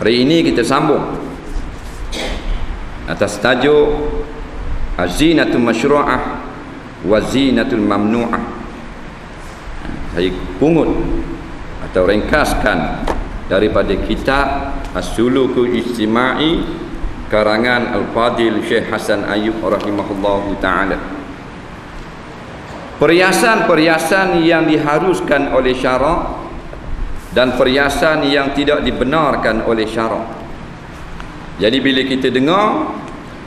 Hari ini kita sambung atas tajuk Az-zinatul masyru'ah wa zinatul mamnu'ah. Saya pungut atau ringkaskan daripada kitab As-Sulukul Ijtima'i karangan Al-Fadil Syekh Hasan Ayyub rahimahullahu ta'ala. Perhiasan-perhiasan yang diharuskan oleh syarak dan perhiasan yang tidak dibenarkan oleh syarak. Jadi bila kita dengar,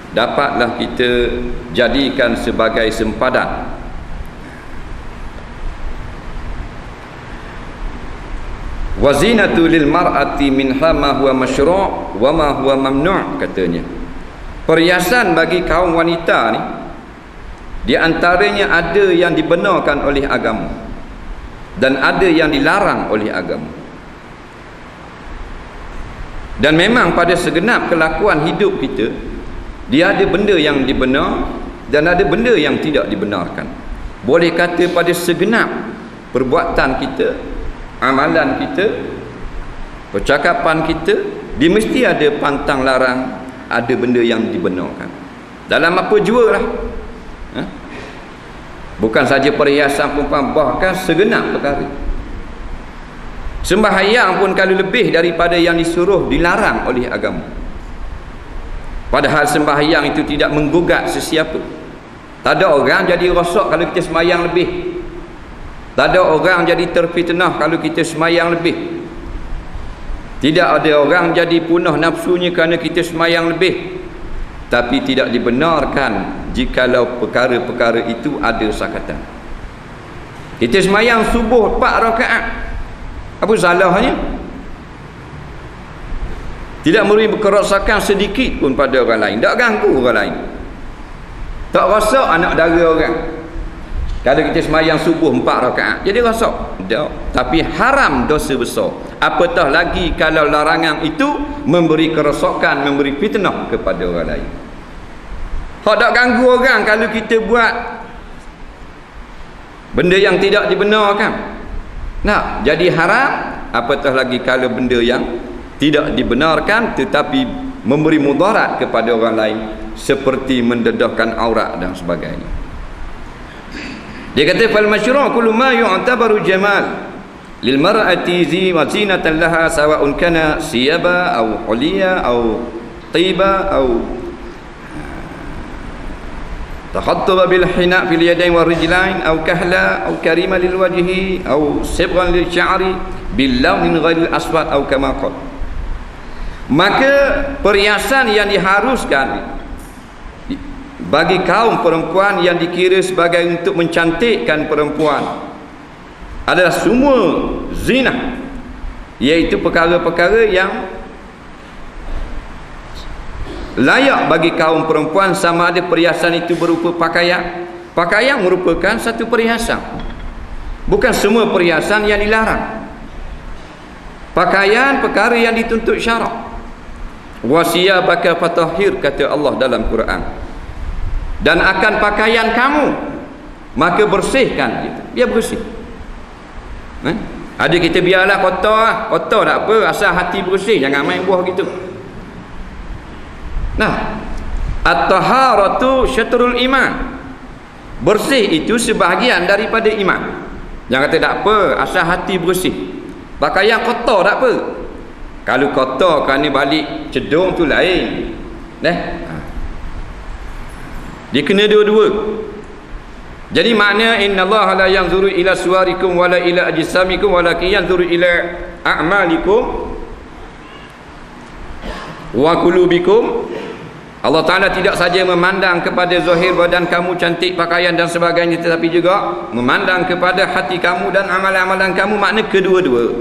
dapatlah kita jadikan sebagai sempadan. Wazinatu lil mar'ati minha ma huwa masyru' wa ma huwa mamnu', katanya. Perhiasan bagi kaum wanita ni, di antaranya ada yang dibenarkan oleh agama dan ada yang dilarang oleh agama. Dan memang pada segenap kelakuan hidup kita, dia ada benda yang dibenar dan ada benda yang tidak dibenarkan. Boleh kata pada segenap perbuatan kita, amalan kita, percakapan kita, dia mesti ada pantang larang, ada benda yang dibenarkan. Dalam apa jua lah, bukan saja perhiasan perempuan, bahkan segenap perkara. Sembahyang pun kalau lebih daripada yang disuruh, dilarang oleh agama. Padahal sembahyang itu tidak menggugat sesiapa. Tak ada orang jadi rosak kalau kita sembahyang lebih. Tak ada orang jadi terfitnah kalau kita sembahyang lebih. Tidak ada orang jadi punah nafsunya kerana kita sembahyang lebih. Tapi tidak dibenarkan jikalau perkara-perkara itu ada sakatan. Kita sembahyang subuh 4 rakaat, apa salahnya? Tidak memberi kerosakan sedikit pun pada orang lain, tak ganggu orang lain, tak rosak anak dara orang. Kalau kita sembahyang subuh 4 rakaat, jadi rosak tak. Tapi haram, dosa besar. Apatah lagi kalau larangan itu memberi kerosakan, memberi fitnah kepada orang lain. Hak tak ganggu orang kalau kita buat benda yang tidak dibenarkan. Nah, jadi haram, apatah lagi kalau benda yang tidak dibenarkan tetapi memberi mudarat kepada orang lain, seperti mendedahkan aurat dan sebagainya. Dia kata fal masyru' kullu ma yu'tabaru jamal lil mar'ati zinatan laha sawa'un kana siyaba aw huliya aw tiba aw takhattaba bil hina fil yadayn wal rijlain aw kahla aw karima lil wajhi aw sibghan lil sya'ri bil launin ghairil aswad aw kama qala. Maka perhiasan yang diharuskan bagi kaum perempuan yang dikira sebagai untuk mencantikkan perempuan adalah semua zina, iaitu perkara-perkara yang layak bagi kaum perempuan, sama ada perhiasan itu berupa pakaian. Pakaian merupakan satu perhiasan. Bukan semua perhiasan yang dilarang. Pakaian perkara yang dituntut syarak. Wasiyabaka fatahhir, kata Allah dalam Quran. Dan akan pakaian kamu maka bersihkan kita. Biar bersih. Ada kita biarlah kotor lah. Kotor tak apa, asal hati bersih, jangan main buah gitu. Nah, at-taharatu syatrul iman. Bersih itu sebahagian daripada iman. Jangan kata tak apa, asal hati bersih. Pakaian kotor tak apa. Kalau kotor kerana balik cedung tu lain. Dia kena dua-dua. Jadi makna innallaha la yanzuru ila suwarikum wala ila ajsamikum walakin yanzuru ila a'malikum wa qulubikum. Allah Ta'ala tidak saja memandang kepada zahir badan kamu, cantik pakaian dan sebagainya, tetapi juga memandang kepada hati kamu dan amalan-amalan kamu. Makna kedua-dua.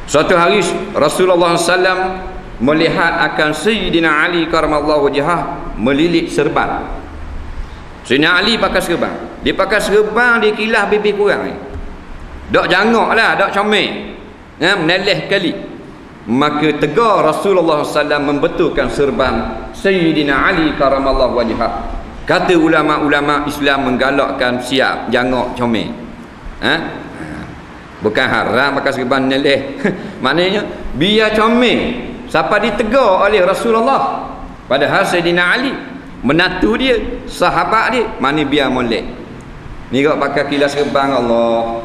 Suatu hari Rasulullah SAW melihat akan Sayyidina Ali karamallahu wajhah melilit serban. Sayyidina Ali pakai serban. Dia pakai serban, dia kilah bibir kurang ni. Dak jangok lah, dak comel. Meneleh kali. Maka tegar Rasulullah SAW membetulkan serban Sayyidina Ali karamallahu wajhah. Kata ulama-ulama Islam menggalakkan siap jangok comel. Bukan haram pakai serban neleh. Maknanya biar comel siapa ditegur oleh Rasulullah. Padahal Sayyidina Ali menatu dia, sahabat dia, mana biar molek. Ni kau pakai kilas serban Allah.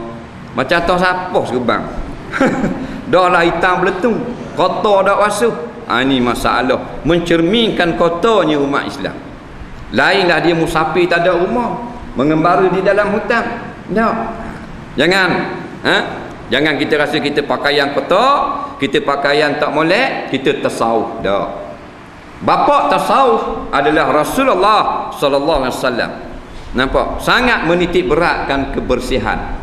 Macam tahu siapa serban. Dah lah hitam beletung, kotor dak basuh. Ini masalah mencerminkan kotornya umat Islam. Lainlah dia musafir tak ada rumah, mengembara di dalam hutan. Tak. Jangan jangan kita rasa kita pakaian kotor, kita pakaian tak molek, kita tasawuf. Tak. Bapa tasawuf adalah Rasulullah sallallahu alaihi wasallam. Nampak? Sangat menitik beratkan kebersihan.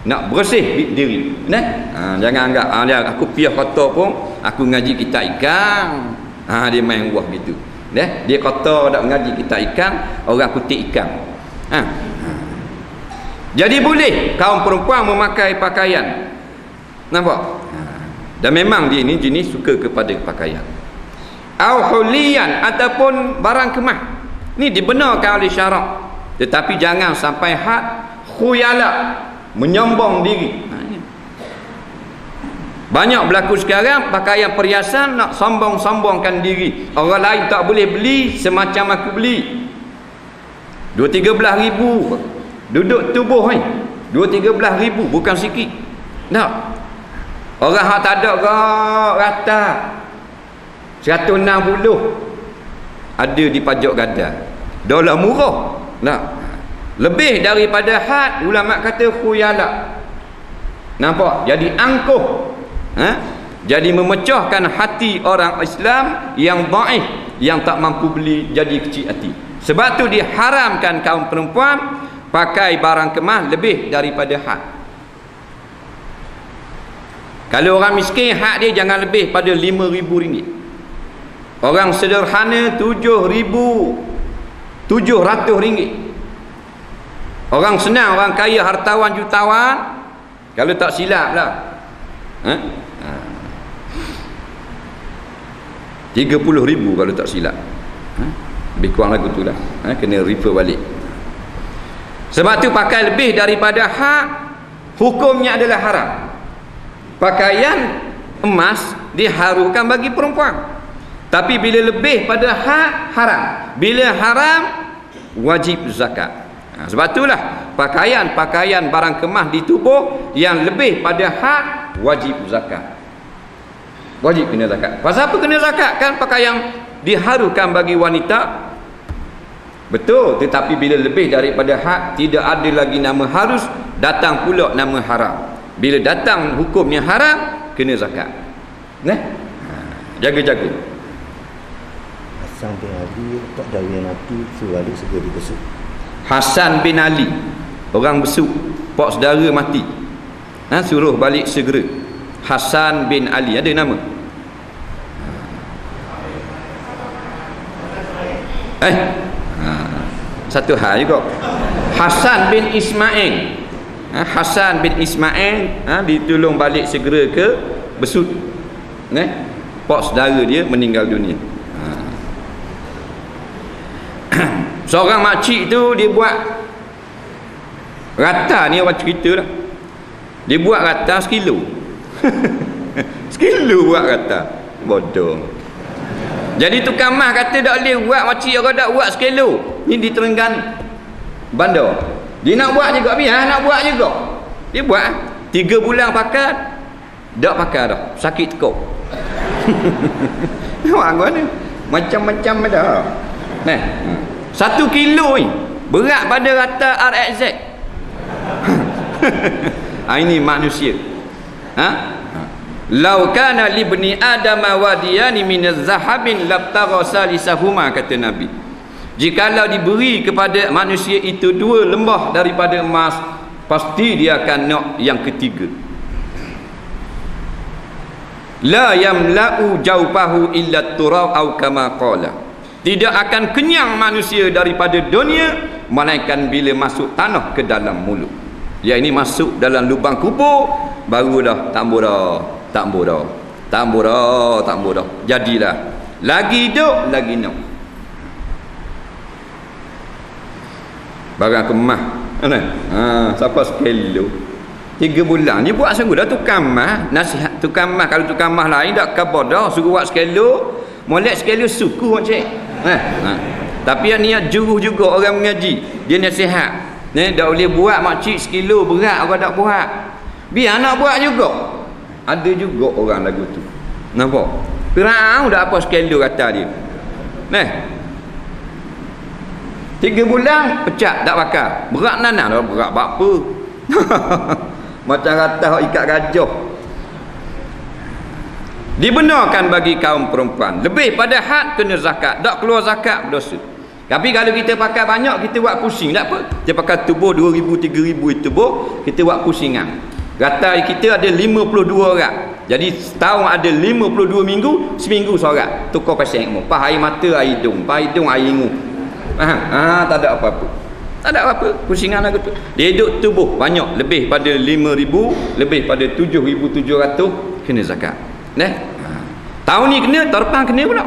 Nak bersih diri. Jangan anggap aku piah kotor pun aku ngaji kitab ikan. Dia main buah gitu. Dia kotor tak mengaji kitab ikan, orang kutip ikan. Jadi boleh kaum perempuan memakai pakaian. Nampak? Dan memang dia ni jenis suka kepada pakaian. Au huliyan ataupun barang kemah. Ni dibenarkan oleh syarak. Tetapi jangan sampai had khuyala, menyombong diri. Banyak berlaku sekarang pakaian perhiasan nak sombong-sombongkan diri. Orang lain tak boleh beli semacam aku beli. 2-13 ribu duduk tubuh ni. 2-13 ribu bukan sikit. Tak. Orang hak tak ada rata 160 ada di pajak gadai. Dolar murah. Tak. Lebih daripada had, ulama kata khuyala. Nampak? Jadi angkuh. Jadi memecahkan hati orang Islam yang dhaif, yang tak mampu beli, jadi kecil hati. Sebab tu diharamkan kaum perempuan pakai barang kemah lebih daripada had. Kalau orang miskin, had dia jangan lebih pada RM5,000. Orang sederhana RM7,700. Orang senang, orang kaya, hartawan, jutawan, kalau tak silap lah 30,000 kalau tak silap. Lebih kurang lagu tu lah. Kena refer balik. Sebab tu pakai lebih daripada hak, hukumnya adalah haram. Pakaian emas diharukan bagi perempuan. Tapi bila lebih pada hak, haram. Bila haram, wajib zakat. Sebab itulah pakaian-pakaian barang kemah di tubuh yang lebih pada had, wajib zakat. Wajib kena zakat. Pasal apa kena zakat? Kan pakaian diharukan bagi wanita. Betul, tetapi bila lebih daripada had, tidak ada lagi nama harus, datang pula nama haram. Bila datang hukumnya haram, kena zakat. Jaga-jaga. Hasan bin Ali tak dari Nabi suruh Ali segera dibesuk. Hasan bin Ali, orang besuk, pak saudara mati, suruh balik segera. Hasan bin Ali, ada nama? Satu hal juga. Hasan bin Ismail. Hasan bin Ismail ditolong balik segera ke besut. Pak saudara dia meninggal dunia. Seorang makcik tu dia buat rata, ni awak cerita lah. Dia buat rata sekilo. Sekilo buat rata. Bodoh. Jadi tukang mah kata tak boleh buat makcik orang tak buat sekilo. Ni di Terengganu bandar. Dia nak buat juga, biar nak buat juga. Dia buat 3 bulan pakai, tak pakai dah. Sakit tekuk. Nampak mana? Macam-macam ada. 1 kilo ni berat pada rata RXZ. Ini manusia. Lau kana libni adam wadiyani min az-zahabin labtagha salisahuma, kata Nabi. Jikalau diberi kepada manusia itu 2 lembah daripada emas, pasti dia akan nak yang ketiga. La yamla'u jawfahu illa turab au kama qala. Tidak akan kenyang manusia daripada dunia melainkan bila masuk tanah ke dalam mulut. Ya, ini masuk dalam lubang kubur, barulah tambur dah. Jadilah lagi hidup lagi nak. Barang kemah. Siapa sekilo? 3 bulan ni buat sungguh dah tukang mah, nasihat tukang mah. Kalau tukang mah lain dak khabar dah suruh buat sekelo, molek sekelo suku cik. Tapi yang niat juruh juga orang mengaji, dia nasihat. Dak boleh buat makcik sekilo berat orang tak buat. Biar anak buat juga. Ada juga orang lagu tu. Nampak? Firaun dak apa sekelo kata dia. 3 bulan pecat tak bakar. Berat nanah dah berat apa? Macam kata ikat gajah. Dibenarkan bagi kaum perempuan lebih pada had kena zakat. Tak keluar zakat berdosa. Tapi kalau kita pakai banyak, kita buat pusing tak apa. Kita pakai tubuh 2,000 3,000 itu tubuh, kita buat pusingan. Kata kita ada 52 orang. Jadi setahun ada 52 minggu, seminggu seorang. Tukar pasang ilmu. Pah air mata, air hidung, pah hidung, air ingu. Tak ada apa-apa. Tak ada apa-apa. Pusingan aku tu. Dia hidup tubuh banyak, lebih pada 5,000, lebih pada 7,700 kena zakat. Tahun ni kena, tahun depan kena pula.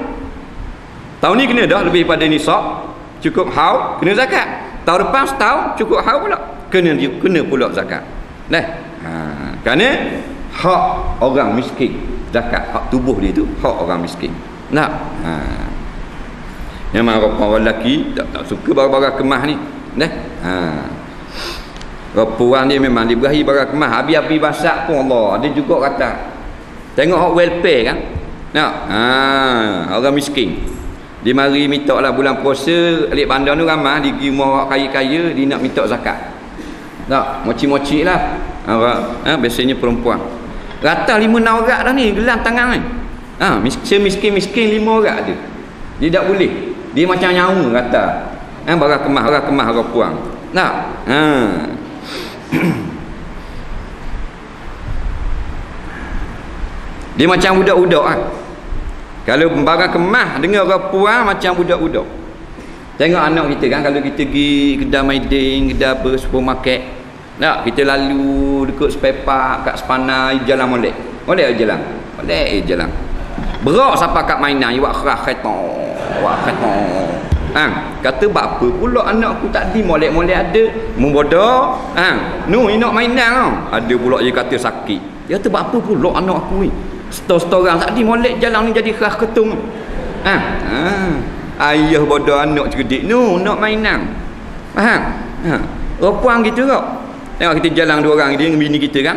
Tahun ni kena dah lebih pada nisab, cukup haul, kena zakat. Tahun depan setahun cukup haul pula, kena pula zakat. Kerana hak orang miskin zakat, hak tubuh dia tu hak orang miskin. Memang orang lelaki tak suka barang-barang kemah ni. Perempuan dia memang dia berahi barang kemah, habis-habis basak pun Allah. Ada juga kata tengok hak welfare kan. Orang miskin dia mari minta lah bulan puasa, alik bandar tu ramai dia pergi rumah orang kaya-kaya, dia nak minta zakat. Tak, moci-moci lah. Biasanya perempuan. Rata 5-6 orang dah ni gelang tangan ni. Miskin-miskin 5 orang ada. Dia tak boleh. Dia macam nyawa kata. Barang kemah, orang puang. Tak. Dia macam budak-budak kan. Kalau barang kemah dengan orang puang macam budak-budak. Tengok anak kita kan, kalau kita pergi kedai Maidin, kedai apa, supermarket. Tak, kita lalu dekat spare part, kat sepana, jalan molek. Molek jalan. Berak siapa kat mainan, buat kerah khaton. Kata bapa pula anak aku tadi molek-molek ada. Membodoh. Ni nak mainan tau. Ada pula dia kata sakit. Dia kata bapa pula anak aku ni. Stor-stor orang tadi molek jalan ni jadi kerah ketung. Ayah bodoh anak cerdik. Nak mainan. Faham? Perempuan gitu kau. Tengok kita jalan 2 orang dia dengan bini kita kan.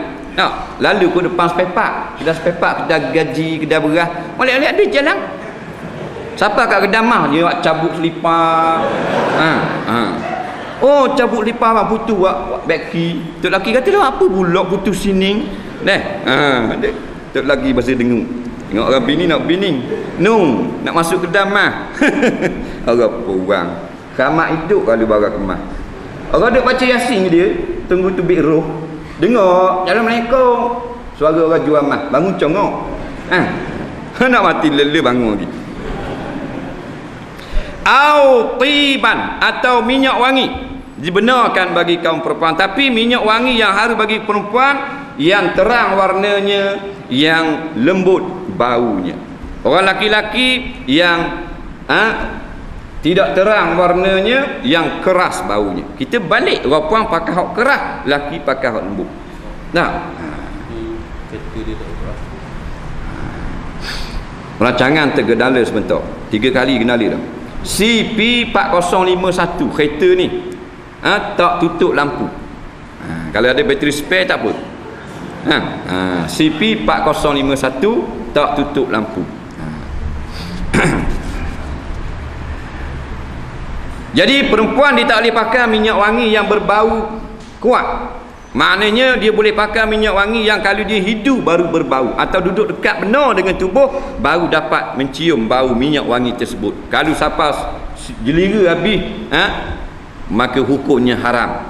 Lalu ke depan spare part. Kedai spare part, kedai gaji, kedai beras. Molek-molek ada jalan. Siapa kat kedai mah dia buat cabut selipar. Cabut selipar bang putu buat beki. Tok laki kata dah apa pula putu sining. Tok laki bahasa dengung. Tengok orang bini nak bini. Nak masuk kedai mah. Orang perang. Khamak hidup kalau barang kemah. Orang duk baca Yasin dia, tunggu tubik roh. Dengar jalan melengkung. Suara orang jual mah, bangun congok. Nak mati lele bangun lagi. Au tiban atau minyak wangi dibenarkan bagi kaum perempuan, tapi minyak wangi yang harus bagi perempuan yang terang warnanya, yang lembut baunya. Orang laki-laki yang tidak terang warnanya, yang keras baunya. Kita balik, orang puan pakai hak keras, laki pakai hak lembut. Rancangan tergedala sebentar. 3 kali kenali dah. CP4051 kereta ni tak tutup lampu. Kalau ada bateri spare tak apa. CP4051 tak tutup lampu. Jadi perempuan dia tak boleh pakai minyak wangi yang berbau kuat. Maknanya dia boleh pakai minyak wangi yang kalau dia hidu baru berbau, atau duduk dekat benar dengan tubuh baru dapat mencium bau minyak wangi tersebut. Kalau siapa jelira habis maka hukumnya haram.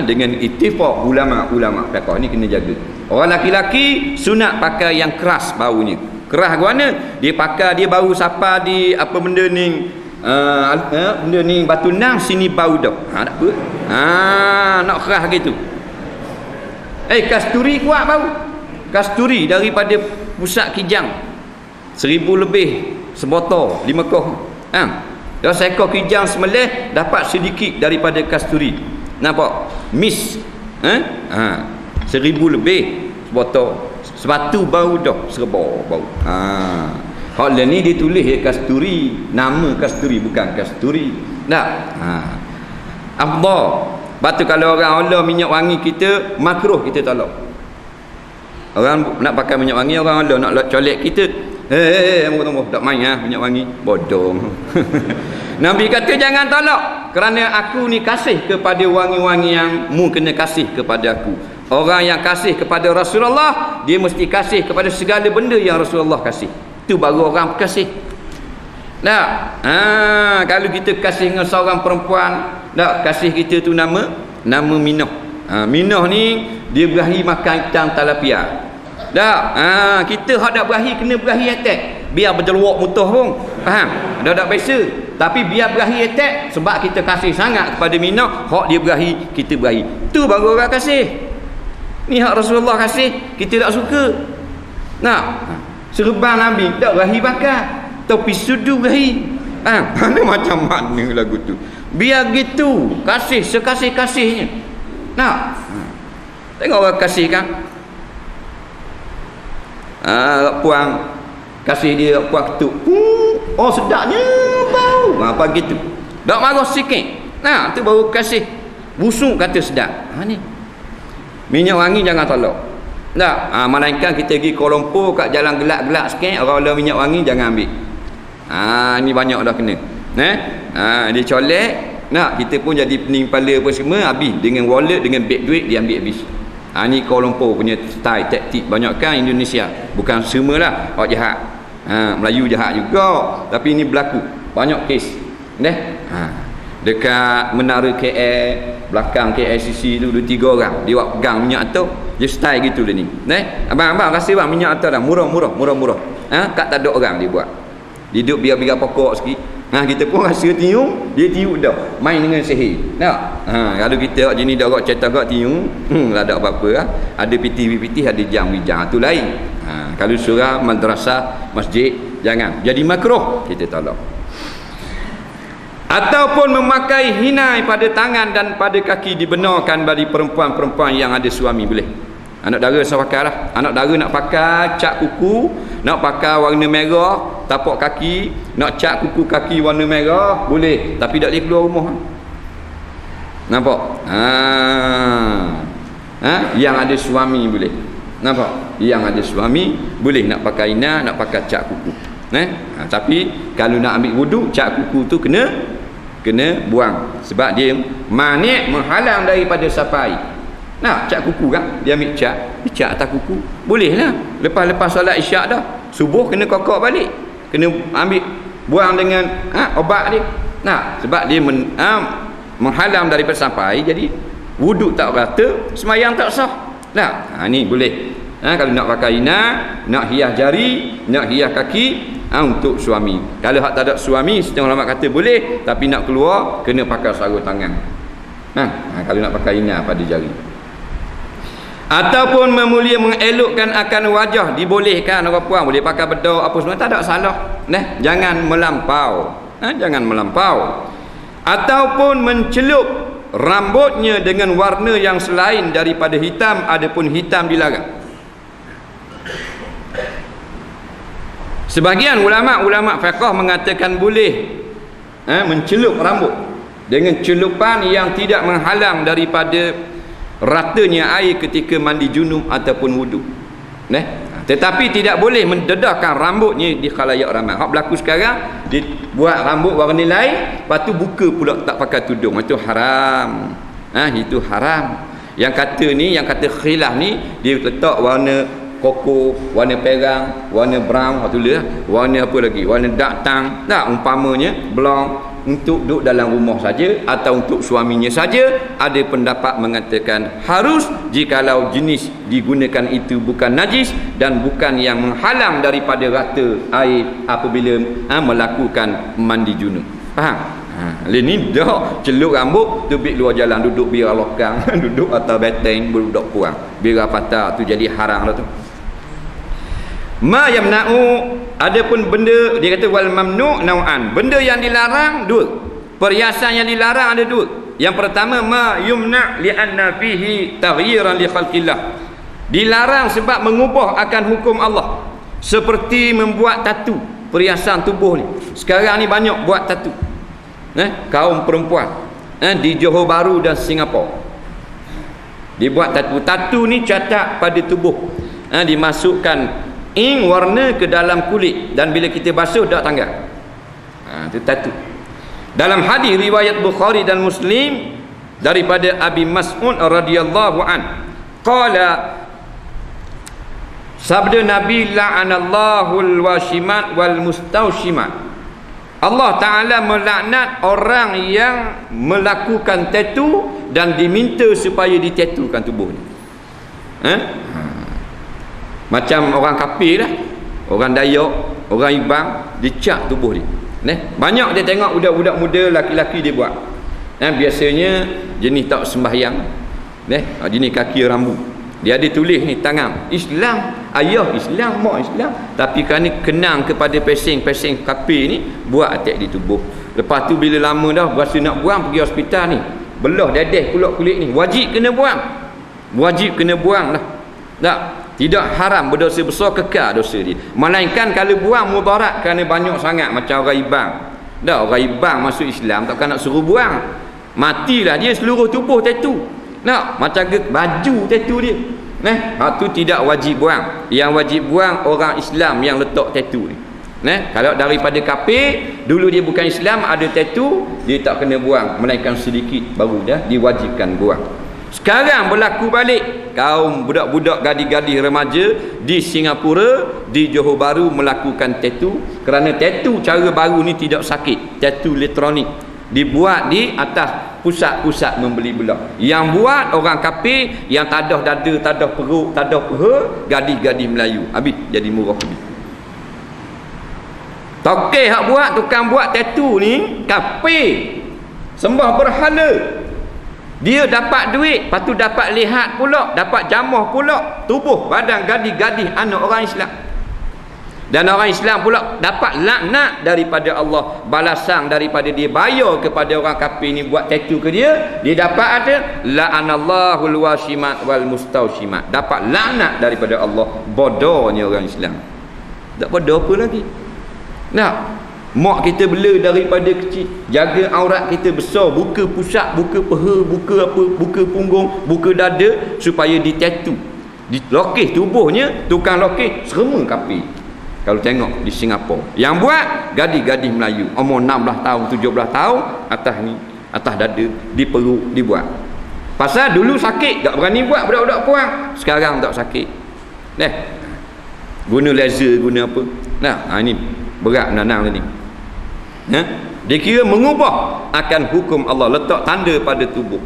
Dengan ittifaq ulama-ulama fiqh ni kena jaga. Orang laki-laki sunat pakai yang keras baunya. Keras ke mana? Dia pakai, dia bau siapa di apa benda ni, benda ni batu nang sini bau dah. Tak apa. Nak keras gitu. Kasturi kuat bau. Kasturi daripada pusat Kijang 1,000 lebih sebotol 5 koh. Dah seekor Kijang semelih dapat sedikit daripada kasturi. Nampak? Mis. 1,000 lebih sebotol. Sepatu baru dah serba baru. Hak lain ni ditulis kasturi, nama kasturi bukan kasturi. Tak. Afdal. Batu kalau orang Allah minyak wangi kita makruh kita tolak. Orang nak pakai minyak wangi, orang Allah nak colek kita. Tunggu tak main minyak wangi. Bodoh. Nabi kata jangan tolak kerana aku ni kasih kepada wangi-wangi yang mu kena kasih kepada aku. Orang yang kasih kepada Rasulullah, dia mesti kasih kepada segala benda yang Rasulullah kasih. Itu baru orang kasih. Tak? Kalau kita kasih dengan seorang perempuan, tak, kasih kita tu nama Minah. Minah ni dia berahi makan ikan talapia. Tak? Kita hak dak berahi kena berahi attack. Biar berjeluak mutuh pun. Faham? Dak biasa. Tapi biar berahi attack sebab kita kasih sangat kepada Minah, hak dia berahi, kita berahi. Tu baru orang kasih. Ni hak Rasulullah kasih, kita tak suka. Nak? Serban Nabi tak berahi bakar. Topi sudu berahi. Mana macam mana lagu tu. Biar gitu, kasih sekasih-kasihnya. Nak? Tengok orang kasih kan. Puang kasih dia puang ketuk. Oh sedapnya bau. Apa gitu. Tak marah sikit. Nah, tu baru kasih. Busuk kata sedap. Ni. Minyak wangi jangan tolak. Tak? Melainkan kita pergi Kuala Lumpur kat jalan gelap-gelap sikit, orang ada minyak wangi jangan ambil. Ni banyak dah kena. Dia colek, nak kita pun jadi pening kepala apa semua, habis dengan wallet, dengan beg duit dia ambil habis. Ni Kuala Lumpur punya style taktik, banyak kan Indonesia. Bukan semualah orang jahat. Melayu jahat juga, tapi ini berlaku. Banyak kes. Dekat menara KL, belakang KLCC tu 2-3 orang dia buat pegang minyak tu, dia style gitu lah ni. Abang kasih bang minyak tu dah murah. Kat tak ada orang dia buat. Dia duduk biar pokok sikit. Kita pun rasa tiung, dia tiup dah. Main dengan sihir. Tak? Kalau kita jenis dah orang cetak kat tiung, lah tak apa-apa lah. Ada piti-piti, ada jam-jam tu lain. Kalau surah, madrasah, masjid, jangan. Jadi makruh kita tolak. Ataupun memakai hinai pada tangan dan pada kaki dibenarkan bagi perempuan-perempuan yang ada suami, boleh. Anak dara saya pakai lah. Anak dara nak pakai cat kuku, nak pakai warna merah, tapak kaki, nak cat kuku kaki warna merah, boleh. Tapi tak boleh keluar rumah. Nampak? Yang ada suami boleh. Nampak? Yang ada suami boleh nak pakai hinai, nak pakai cat kuku. Tapi kalau nak ambil wuduk, cat kuku tu kena buang sebab dia manik, menghalang daripada sapai. Nak cat kuku kan, dia ambil cat atas kuku, boleh lah. Lepas solat isyak dah, subuh kena kokok balik, kena ambil buang dengan obat dia. Sebab dia menghalang daripada sapai, jadi wuduk tak rata, semayang tak sah. Ni boleh. Kalau nak pakai hinai, nak hias jari, nak hias kaki, untuk suami. Kalau hak tak ada suami, setengah ulama kata boleh, tapi nak keluar kena pakai sarung tangan. Kalau nak pakai hinai pada jari. Ataupun mengelokkan akan wajah, dibolehkan. Orang puan boleh pakai bedak apa semua, tak ada salah. Jangan melampau. Jangan melampau. Ataupun mencelup rambutnya dengan warna yang selain daripada hitam, adapun hitam dilarang. Sebahagian ulama fiqh mengatakan boleh mencelup rambut dengan celupan yang tidak menghalang daripada ratanya air ketika mandi junub ataupun wudu. Tetapi tidak boleh mendedahkan rambutnya di khalayak ramai. Hak berlaku sekarang, dia buat rambut warna lain, lepas tu buka pula tak pakai tudung. Itu haram. Itu haram. Yang kata khilaf ni, dia letak warna koko, warna perang, warna brown, warna apa lagi, warna dark tang, tak, umpamanya blond, untuk duduk dalam rumah saja atau untuk suaminya saja. Ada pendapat mengatakan harus jikalau jenis digunakan itu bukan najis dan bukan yang menghalang daripada rata air apabila melakukan mandi junub. Faham? Ini dah celup rambut tu pergi luar jalan, duduk biar lokang duduk atas beteng berbudak kurang, biar patah tu jadi haram lah tu. Ma yamna'u, adapun benda, dia kata wal mamnu' nau'an, benda yang dilarang dua, perhiasan yang dilarang ada dua. Yang pertama, ma yumna li'anna fihi taghyiran li khalqillah. Dilarang sebab mengubah akan hukum Allah. Seperti membuat tatu perhiasan tubuh ni. Sekarang ni banyak buat tatu. Kaum perempuan di Johor Bahru dan Singapura. Dibuat tatu. Tatu ni catat pada tubuh. Dimasukkan ink warna ke dalam kulit dan bila kita basuh dak tanggal. Itu tatu. Dalam hadis riwayat Bukhari dan Muslim daripada Abi Mas'ud radhiyallahu an, qala, sabda Nabi, la'anallahu al-washimat wal mustawshimat. Allah Ta'ala melaknat orang yang melakukan tatu dan diminta supaya ditatukan tubuh ni. Macam orang kafir lah, orang Dayak, orang Ibang, dicat tubuh dia. Banyak dia tengok budak-budak muda, laki-laki dia buat. Biasanya jenis tak sembahyang, jenis kaki rambut. Dia ada tulis ni tangan Islam, ayah Islam, mak Islam, tapi kerana kenang kepada pesing-pesing kafir ni, buat atas di tubuh. Lepas tu bila lama dah berasa nak buang, pergi hospital ni, belah dadah pulak kulit ni, wajib kena buang. Wajib kena buang lah. Tak, tidak haram, berdosa besar, kekal dosa dia. Melainkan kalau buang mudarat kerana banyak sangat, macam orang Ibang. Dah, orang Ibang masuk Islam takkan nak suruh buang. Matilah dia seluruh tubuh tatu. Nak macam baju tatu dia. Tu tidak wajib buang. Yang wajib buang orang Islam yang letak tatu ni. Kalau daripada kafir, dulu dia bukan Islam, ada tatu, dia tak kena buang, melainkan sedikit baru dah diwajibkan buang. Sekarang berlaku balik, kaum budak-budak, gadis-gadis remaja di Singapura, di Johor Bahru melakukan tatu. Kerana tatu cara baru ni tidak sakit, tatu elektronik, dibuat di atas pusat-pusat membeli belah. Yang buat orang kafir yang tadah dada, tadah perut, tadah peha, gadis-gadis Melayu. Habis jadi murah habis. Tokeh hak buat, tukang buat tatu ni kafir, sembah berhala. Dia dapat duit, lepas tu dapat lihat pula, dapat jamah pula tubuh badan gadis-gadis anak orang Islam. Dan orang Islam pula dapat laknat daripada Allah, balasan daripada dia bayar kepada orang kafir ni buat tatu ke dia, dia dapat ada la'anallahul washimat wal mustawshimat, dapat laknat daripada Allah. Bodohnya orang Islam. Tak bodoh apa lagi. Mak kita bela daripada kecil, jaga aurat kita besar, buka pusat, buka peha, buka apa, buka punggung, buka dada supaya ditatu, dilokis tubuhnya. Tukang lokis serema kafir. Kalau tengok di Singapura yang buat gadis-gadis Melayu umur 16 tahun 17 tahun, atas ni, atas dada, di perut dibuat. Pasal dulu sakit tak berani buat budak-budak puang, sekarang tak sakit. Guna laser, guna apa. Ini berat menanang ni. Dia kira mengubah akan hukum Allah, letak tanda pada tubuh.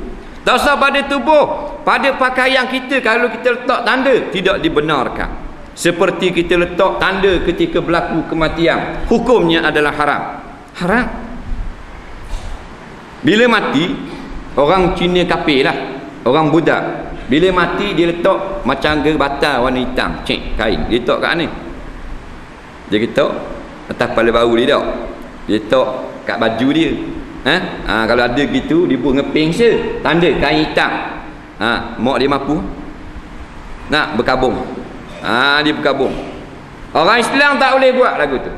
Tak usah pada tubuh, pada pakaian kita kalau kita letak tanda tidak dibenarkan. Seperti kita letak tanda ketika berlaku kematian, hukumnya adalah haram. Haram. Bila mati, orang Cina kafir lah, orang Buddha, bila mati dia letak macam gerbata warna hitam, kain, dia letak kat mana? Dia letak atas kepala baru dia tak? Dia letak kat baju dia. Kalau ada gitu, dia buat ngeping je, tanda kain hitam. Mak dia mampu nak berkabung. Dia berkabung. Orang Islam tak boleh buat lagu tu,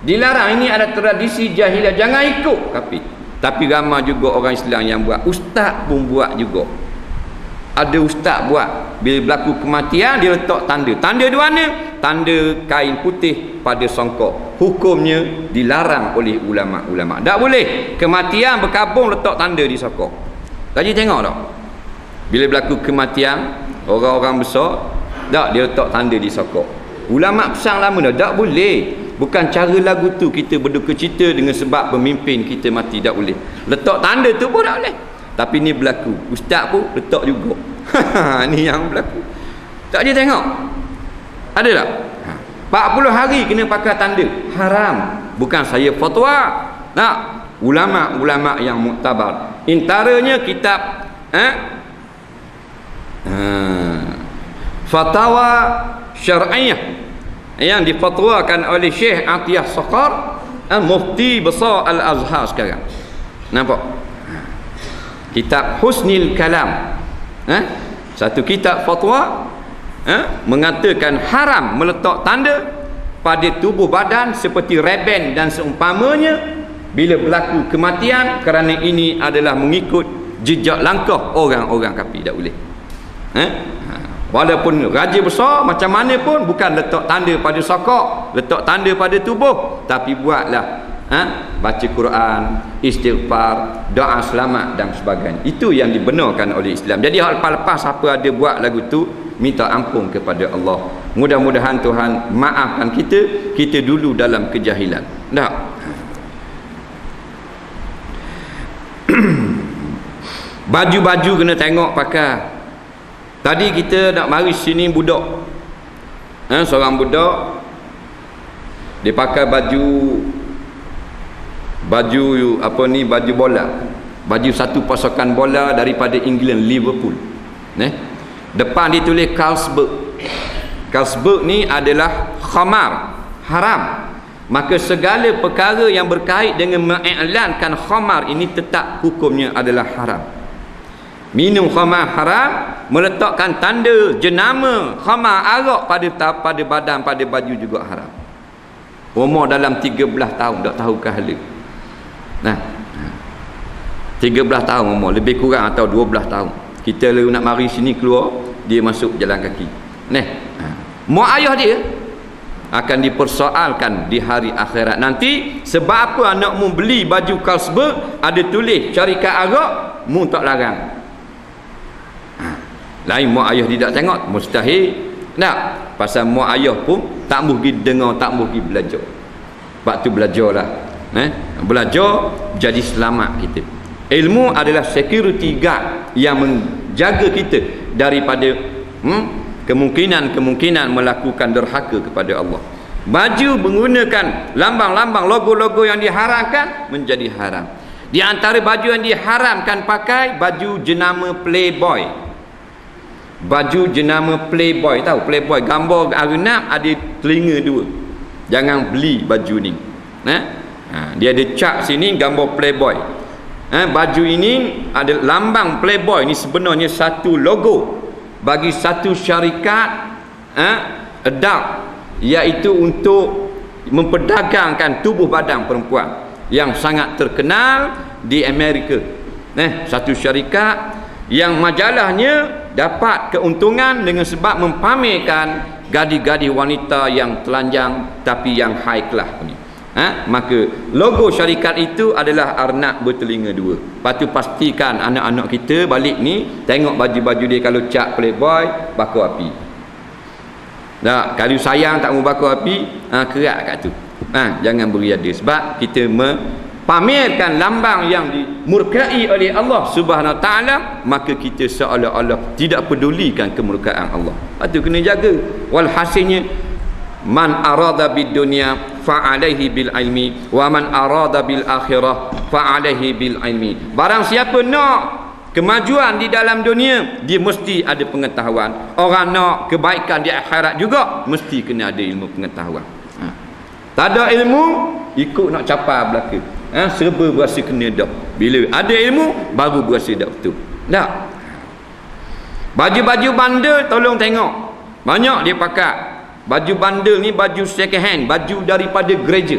dilarang. Ini ada tradisi jahiliah, jangan ikut kafir. Tapi ramai juga orang Islam yang buat. Ustaz pun buat juga. Ada ustaz buat, bila berlaku kematian dia letak tanda. Tanda di mana? Tanda kain putih pada songkok. Hukumnya dilarang oleh ulama-ulama. Tak boleh kematian berkabung letak tanda di songkok. Tadi tengok tak, bila berlaku kematian orang-orang besar, tak, dia letak tanda di sokok. Ulama pesan lama dah, tak boleh. Bukan cara lagu tu kita berduka cita dengan sebab pemimpin kita mati, tak boleh. Letak tanda tu pun tak boleh. Tapi ni berlaku, ustaz pun letak juga. Ni yang berlaku. Tak dia tengok, ada tak? 40 hari kena pakai tanda, haram. Bukan saya fatwa, ulama-ulama yang muktabar. Antaranya kitab Fatwa Syar'iyah yang difatwakan oleh Syekh Atiyah Saqar, Mufti besar Al-Azhar sekarang. Nampak? kitab Husnil Kalam, satu kitab fatwa mengatakan haram meletak tanda pada tubuh badan seperti reben dan seumpamanya bila berlaku kematian, kerana ini adalah mengikut jejak langkah orang-orang kafir. Tak boleh. Walaupun raja besar macam mana pun, bukan letak tanda pada sokak, letak tanda pada tubuh, tapi buatlah baca Quran, istighfar, doa selamat dan sebagainya. Itu yang dibenarkan oleh Islam. Jadi hal lepas siapa ada buat lagu tu, minta ampun kepada Allah. Mudah-mudahan Tuhan maafkan kita dulu dalam kejahilan. Tak? Baju-baju kena tengok pakai. Tadi kita nak mari sini budak, seorang budak dia pakai baju baju bola, baju satu pasukan bola daripada England, Liverpool. Depan ditulis Carlsberg. Carlsberg ni adalah khamar, haram. Maka segala perkara yang berkait dengan mengiklankan khamar ini tetap hukumnya adalah haram. Minum khamar haram, meletakkan tanda jenama khamar arak pada badan, pada baju juga haram. Umur dalam 13 tahun, tak tahu kehala. 13 tahun umur, lebih kurang atau 12 tahun. Kita lalu nak mari sini keluar, dia masuk jalan kaki. Mak ayah dia akan dipersoalkan di hari akhirat nanti. Sebab apa anakmu beli baju Carlsberg ada tulis syarikat arak, mu tak larang. Lain mak ayah tidak tengok, mustahil. Tak, pasal mak ayah pun tak mahu pergi dengar, tak mahu pergi belajar. Sebab tu belajarlah. Belajar jadi selamat kita. Ilmu adalah security guard yang menjaga kita daripada kemungkinan melakukan derhaka kepada Allah. Baju menggunakan lambang-lambang, logo-logo yang diharamkan menjadi haram. Di antara baju yang diharamkan pakai, baju jenama Playboy. Baju jenama Playboy, tahu Playboy, gambar arenab ada telinga dua. Jangan beli baju ni. Dia ada cap sini gambar Playboy. Baju ini ada lambang Playboy ni, sebenarnya satu logo bagi satu syarikat adult, iaitu untuk memperdagangkan tubuh badan perempuan yang sangat terkenal di Amerika. Satu syarikat yang majalahnya dapat keuntungan dengan sebab mempamerkan gadis-gadis wanita yang telanjang tapi yang high class ni. Maka logo syarikat itu adalah arnab bertelinga dua. Lepas tu pastikan anak-anak kita balik ni tengok baju-baju dia, kalau cap Playboy bakar api. Tak, kalau sayang tak mau bakar api, kerak kat tu. Jangan beri ada, sebab kita pamerkan lambang yang dimurkai oleh Allah Subhanahu Wa Taala, maka kita seolah-olah tidak pedulikan kemurkaan Allah. Itu kena jaga. Walhasilnya, man arada bid dunya fa alaihi bil ilmi wa man arada bil akhirah fa alaihi bil ilmi. Barang siapa nak kemajuan di dalam dunia, dia mesti ada pengetahuan. Orang nak kebaikan di akhirat juga mesti kena ada ilmu pengetahuan. Tak ada ilmu, ikut nak capai belaka. Serba berasa kena dah. Bila ada ilmu baru berasa dah betul. Tak. Baju-baju bandel tolong tengok. Banyak dia pakai. Baju bandel ni baju second hand, baju daripada gereja.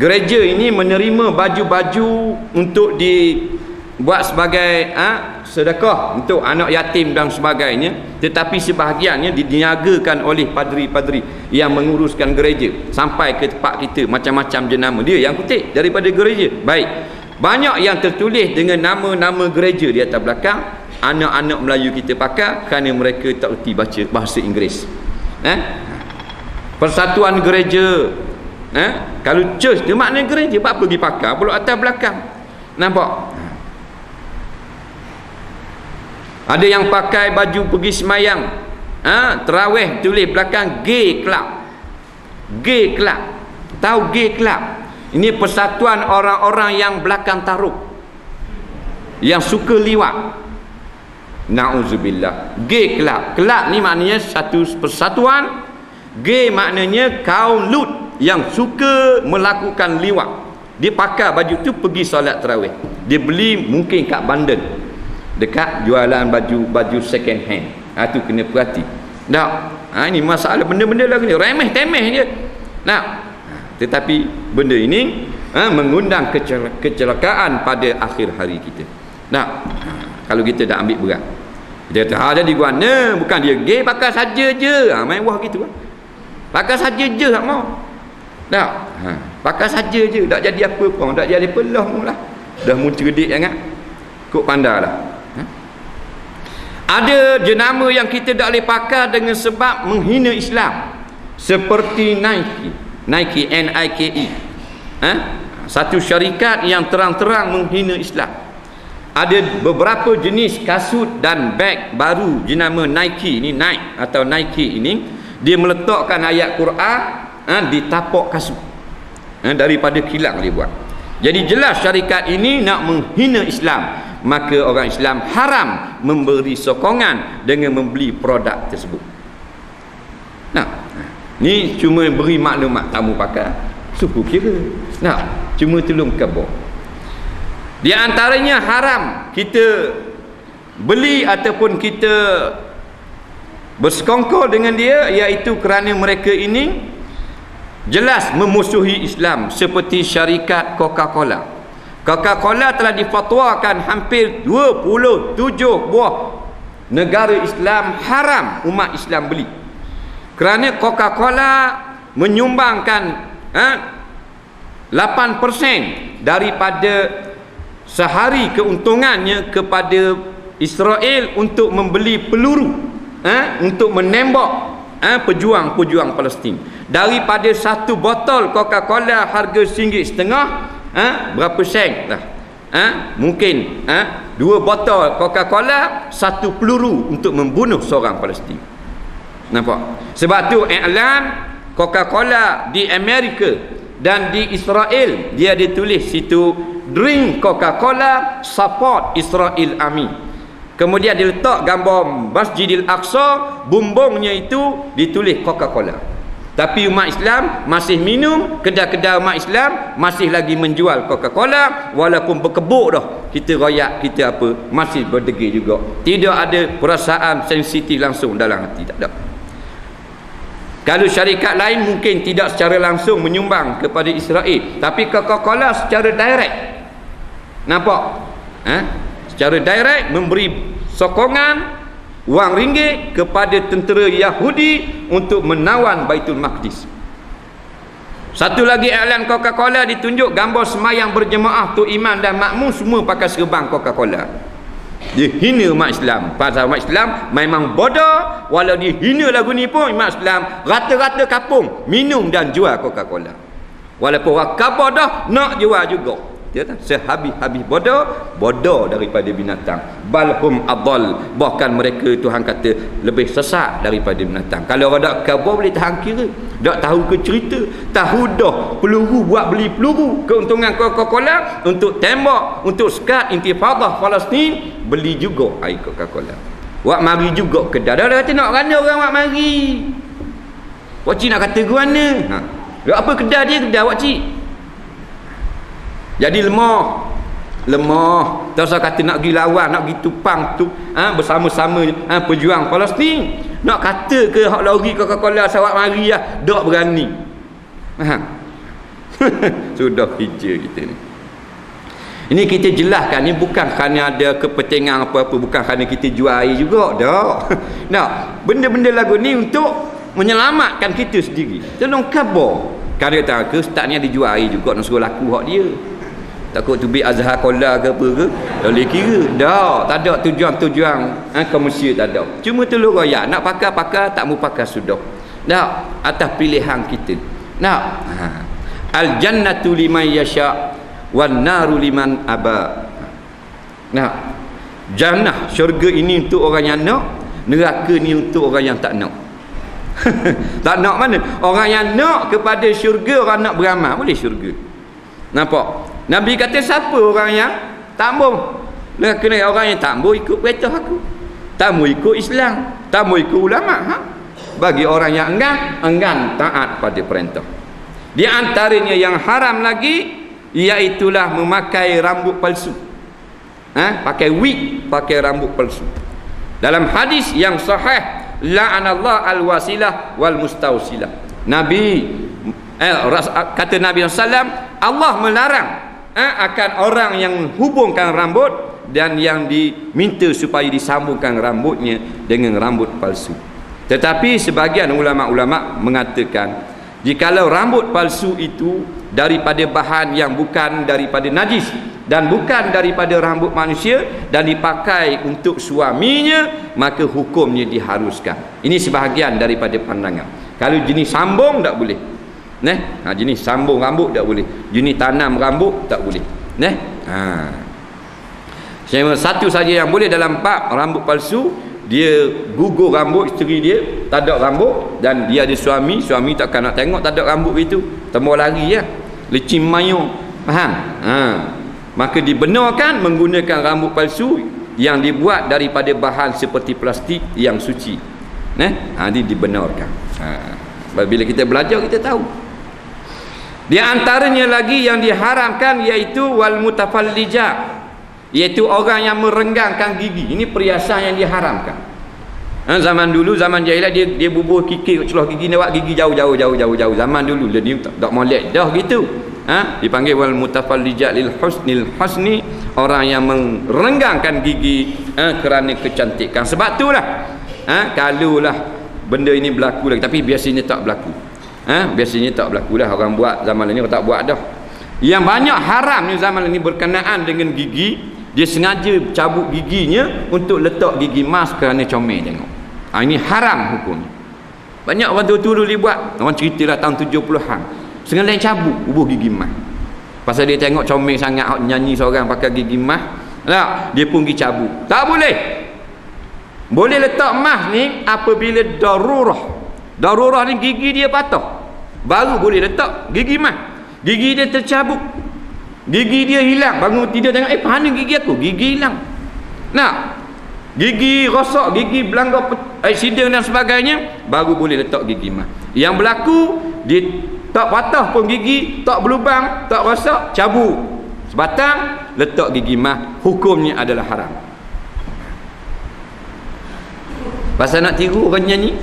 Gereja ini menerima baju-baju untuk dibuat sebagai sedekah untuk anak yatim dan sebagainya, tetapi sebahagiannya diniagakan oleh padri-padri yang menguruskan gereja sampai ke tempat kita. Macam-macam jenama dia yang kutip daripada gereja. Baik, banyak yang tertulis dengan nama-nama gereja di atas belakang. Anak-anak Melayu kita pakai kerana mereka tak reti baca bahasa Inggeris. Persatuan gereja, kalau church dia makna gereja, apa pergi pakai pula atas belakang. Nampak? Ada yang pakai baju pergi semayang, terawih tulis belakang gay club. Gay club, tahu gay club? Ini persatuan orang-orang yang belakang taruk, yang suka liwat. Na'udzubillah. Gay club. Club ni maknanya satu persatuan. Gay maknanya kaum lut yang suka melakukan liwat. dia pakai baju tu pergi solat tarawih. Dia beli mungkin kat Bandan, dekat jualan baju second hand. Tu kena perhati. Tak, ini masalah benda-benda lagi ni, remeh-temeh je. Tetapi benda ini mengundang kecelakaan pada akhir hari kita. Kalau kita dah ambil berat, kita kata jadi guana, bukan dia gay, pakai saja je. Main wah gitu kan, pakai saja je tak mau. Pakai saja je, tak jadi apa pun, tak jadi pelah pun lah. Dah mu cerdik sangat, kok pandai lah. Ada jenama yang kita tak boleh pakai dengan sebab menghina Islam, seperti Nike, Nike. Satu syarikat yang terang-terang menghina Islam. Ada beberapa jenis kasut dan beg baru jenama Nike ni, Nike atau Nike ini, dia meletakkan ayat Quran di tapak kasut, daripada kilang dia buat. Jadi jelas syarikat ini nak menghina Islam, maka orang Islam haram memberi sokongan dengan membeli produk tersebut. Ni cuma beri maklumat, tamu pakai suku kira. Cuma tolong khabar. Di antaranya haram kita beli ataupun kita bersekongkol dengan dia, iaitu kerana mereka ini jelas memusuhi Islam, seperti syarikat Coca-Cola. Coca-Cola telah difatwakan hampir 27 buah negara Islam haram umat Islam beli, kerana Coca-Cola menyumbangkan 8% daripada sehari keuntungannya kepada Israel untuk membeli peluru, untuk menembak pejuang-pejuang Palestin. Daripada satu botol Coca-Cola harga RM1.50, berapa sen lah, mungkin 2 botol Coca-Cola, 1 peluru untuk membunuh seorang Palestin. Nampak? Sebab tu iklan Coca-Cola di Amerika dan di Israel, dia ditulis situ, drink Coca-Cola, support Israel Army. Kemudian diletak gambar Masjidil Aqsa, bumbungnya itu ditulis Coca-Cola. Tapi umat Islam masih minum, kedai-kedai umat Islam masih lagi menjual Coca-Cola, walaupun berkebuk dah, kita royak, kita apa, masih berdegil juga. Tidak ada perasaan sensitif langsung dalam hati, tak ada. Kalau syarikat lain mungkin tidak secara langsung menyumbang kepada Israel, tapi Coca-Cola secara direct, nampak? Secara direct memberi sokongan wang ringgit kepada tentera Yahudi untuk menawan Baitul Maqdis. Satu lagi iklan Coca-Cola ditunjuk gambar semayang berjemaah tu, imam dan makmum semua pakai serban Coca-Cola. Dia hina umat Islam. Pasal umat Islam memang bodoh. Walau dia hina lagu ni pun, umat Islam rata-rata kampung minum dan jual Coca-Cola. Walaupun orang khabar dah nak jual juga. Dia sehabis-habis bodoh daripada binatang. Balhum adall, bahkan mereka Tuhan kata lebih sesat daripada binatang. Kalau orang tak khabar boleh tahan kira, tak tahu ke cerita, tahu dah peluru, buat beli peluru, keuntungan Coca-Cola untuk tembak, untuk sekat intifadah Palestin, beli juga air Coca-Cola. Wak mari juga kedai. Dah kata nak rana orang wak mari. Wak cik nak kata guana. Apa kedai dia, kedai wak cik. Jadi lemah. Tak usah kata nak pergi lawan, nak pergi tupang tu bersama-sama pejuang Palestin. Nak kata ke hak lori Coca-Cola sawak mari lah, tak berani. Sudah hijau kita ni. Ini kita jelaskan, ni bukan kerana ada kepentingan apa-apa, bukan kerana kita jual air juga, tak. Nah, benda-benda lagu ni untuk menyelamatkan kita sendiri. Tolong khabar. Kalau tak ke ustaz ni ada jual air juga, nak suruh laku hak dia. Takut tu Azhar Kola ke apa ke, tak boleh kira. Tak ada tujuan-tujuan komersial, tak ada. Cuma tolong royak, nak pakai-pakai, tak mau pakai sudah. Atas pilihan kita. Al jannatu liman yasha wan naru liman aba. Jannah, syurga ini untuk orang yang nak, neraka ni untuk orang yang tak nak. Tak nak mana? Orang yang nak kepada syurga, orang nak beramal, boleh syurga. Nampak? Nabi kata siapa orang yang tak mau? Kena orang yang tak mau ikut perintah aku, tak mau ikut Islam, tak mau ikut ulama. Bagi orang yang enggan taat pada perintah. Di antaranya yang haram lagi, iaitulah memakai rambut palsu. Pakai wig, pakai rambut palsu. Dalam hadis yang sahih, la'anallah al-wasilah wal mustawsilah. Kata Nabi SAW, Allah melarang akan orang yang hubungkan rambut dan yang diminta supaya disambungkan rambutnya dengan rambut palsu. Tetapi sebahagian ulama-ulama mengatakan, jikalau rambut palsu itu daripada bahan yang bukan daripada najis dan bukan daripada rambut manusia dan dipakai untuk suaminya, maka hukumnya diharuskan. Ini sebahagian daripada pandangan. Kalau jenis sambung tak boleh. Jenis sambung rambut tak boleh. Jenis tanam rambut tak boleh. Satu saja yang boleh dalam bab rambut palsu, dia gugur rambut isteri dia, tak ada rambut, dan dia ada suami takkan nak tengok tak ada rambut itu, tambah lari lecim mayo, faham? Maka dibenarkan menggunakan rambut palsu yang dibuat daripada bahan seperti plastik yang suci. Ini dibenarkan. Bila kita belajar kita tahu. Di antaranya lagi yang diharamkan iaitu wal mutafallijah, iaitu orang yang merenggangkan gigi. Ini perhiasan yang diharamkan. Zaman dulu, zaman jahiliah, dia bubuh kikir celah gigi, nak buat gigi jauh. Zaman dulu dia tak molek dah gitu. Dipanggil wal mutafallijat lil husni, orang yang merenggangkan gigi kerana kecantikan. Sebab itulah kalulah benda ini berlaku lagi, tapi biasanya tak berlaku. Biasanya tak berlaku dah, orang buat zaman ini, orang tak buat dah. Yang banyak haram ni zaman ini berkenaan dengan gigi, dia sengaja cabut giginya untuk letak gigi emas kerana comel tengok. Ini haram hukumnya. Banyak orang tua dulu dia buat. Orang ceritalah tahun 70-an. Sengaja cabut ubuh gigi emas. Pasal dia tengok comel sangat nyanyi seorang pakai gigi emas. Dia pun pergi cabut. Tak boleh. Boleh letak emas ni apabila darurah. Darurah ni gigi dia patah, baru boleh letak gigi emas. Gigi dia tercabut, gigi dia hilang, bangun tidur tengok, mana gigi aku? Gigi hilang. Gigi rosak, gigi belanggar accident dan sebagainya, baru boleh letak gigi emas. Yang berlaku dia tak patah pun gigi, tak berlubang, tak rosak, cabut sebatang, letak gigi emas, hukumnya adalah haram. Pasal nak tiru orang nyanyi,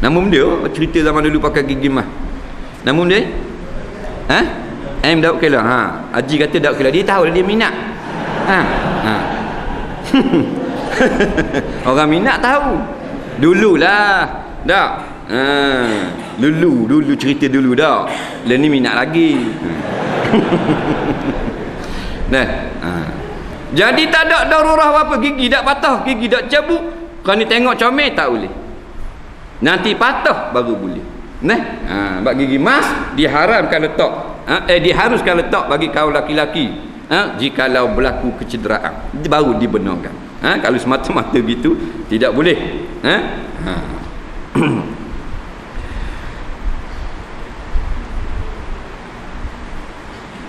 namun dia cerita zaman dulu pakai gigi emas. Namun dia Daud Kela. Haji kata Daud Kela, dia tahu dia minat. Orang minat tahu. Dululah. Tak. Dulu cerita dulu dah. Lah ni minat lagi. Jadi tak ada darurah apa, gigi tak patah, gigi tak cabut. Kalau ni tengok comel tak boleh. Nanti patah baru boleh. Bab gigi emas diharamkan letak. Diharuskan letak bagi kaum laki-laki. Jikalau berlaku kecederaan, baru dibenarkan. Kalau semata-mata gitu tidak boleh.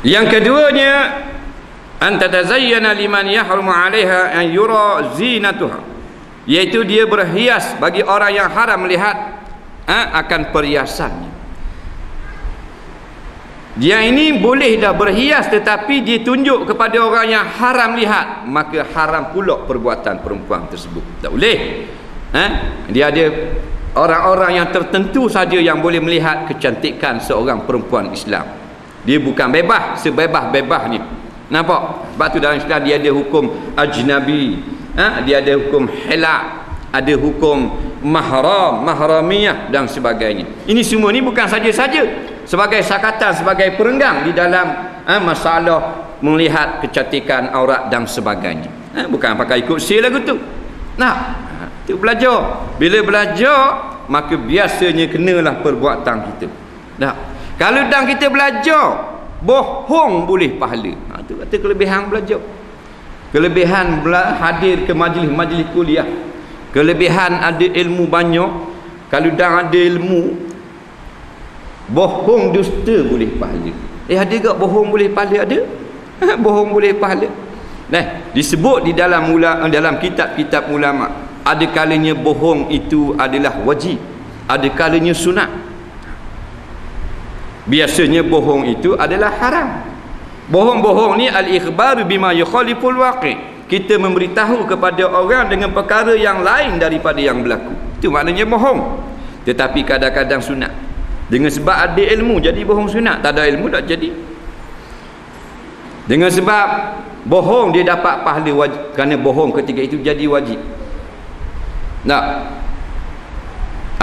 Yang keduanya, an tatazayyana liman yahrumu 'alaiha an yura zinatuha, iaitu dia berhias bagi orang yang haram melihat akan perhiasannya. Dia ini boleh dah berhias, tetapi dia tunjuk kepada orang yang haram lihat, maka haram pula perbuatan perempuan tersebut. Tak boleh. Dia ada orang-orang yang tertentu saja yang boleh melihat kecantikan seorang perempuan Islam. Dia bukan bebas sebebas-bebasnya. Nampak? Sebab tu dalam Islam dia ada hukum ajnabi, dia ada hukum hilal, ada hukum mahramiyah dan sebagainya. Ini semua ni bukan saja-saja sebagai sakatan, sebagai perenggang di dalam masalah melihat kecantikan aurat dan sebagainya. Bukan pakai ikut sel lagu tu. Tu belajar. Bila belajar, maka biasanya kenalah perbuatan kita. Kalau dan kita belajar bohong boleh pahala. Tu kata kelebihan belajar. Kelebihan hadir ke majlis-majlis kuliah. Kelebihan ada ilmu banyak. Kalau dah ada ilmu, bohong dusta boleh pahala. Ada tak bohong boleh pahala? Ada. Bohong boleh pahala. Disebut di dalam kitab-kitab ulama, ada kalanya bohong itu adalah wajib, ada kalanya sunat. Biasanya bohong itu adalah haram. Bohong-bohong ni al-ikhbar bima yukhaliful waqi'. Kita memberitahu kepada orang dengan perkara yang lain daripada yang berlaku. Itu maknanya bohong. Tetapi kadang-kadang sunat. Dengan sebab ada ilmu jadi bohong sunat. Tak ada ilmu tak jadi. Dengan sebab bohong dia dapat pahala wajib. Kerana bohong ketika itu jadi wajib. Nak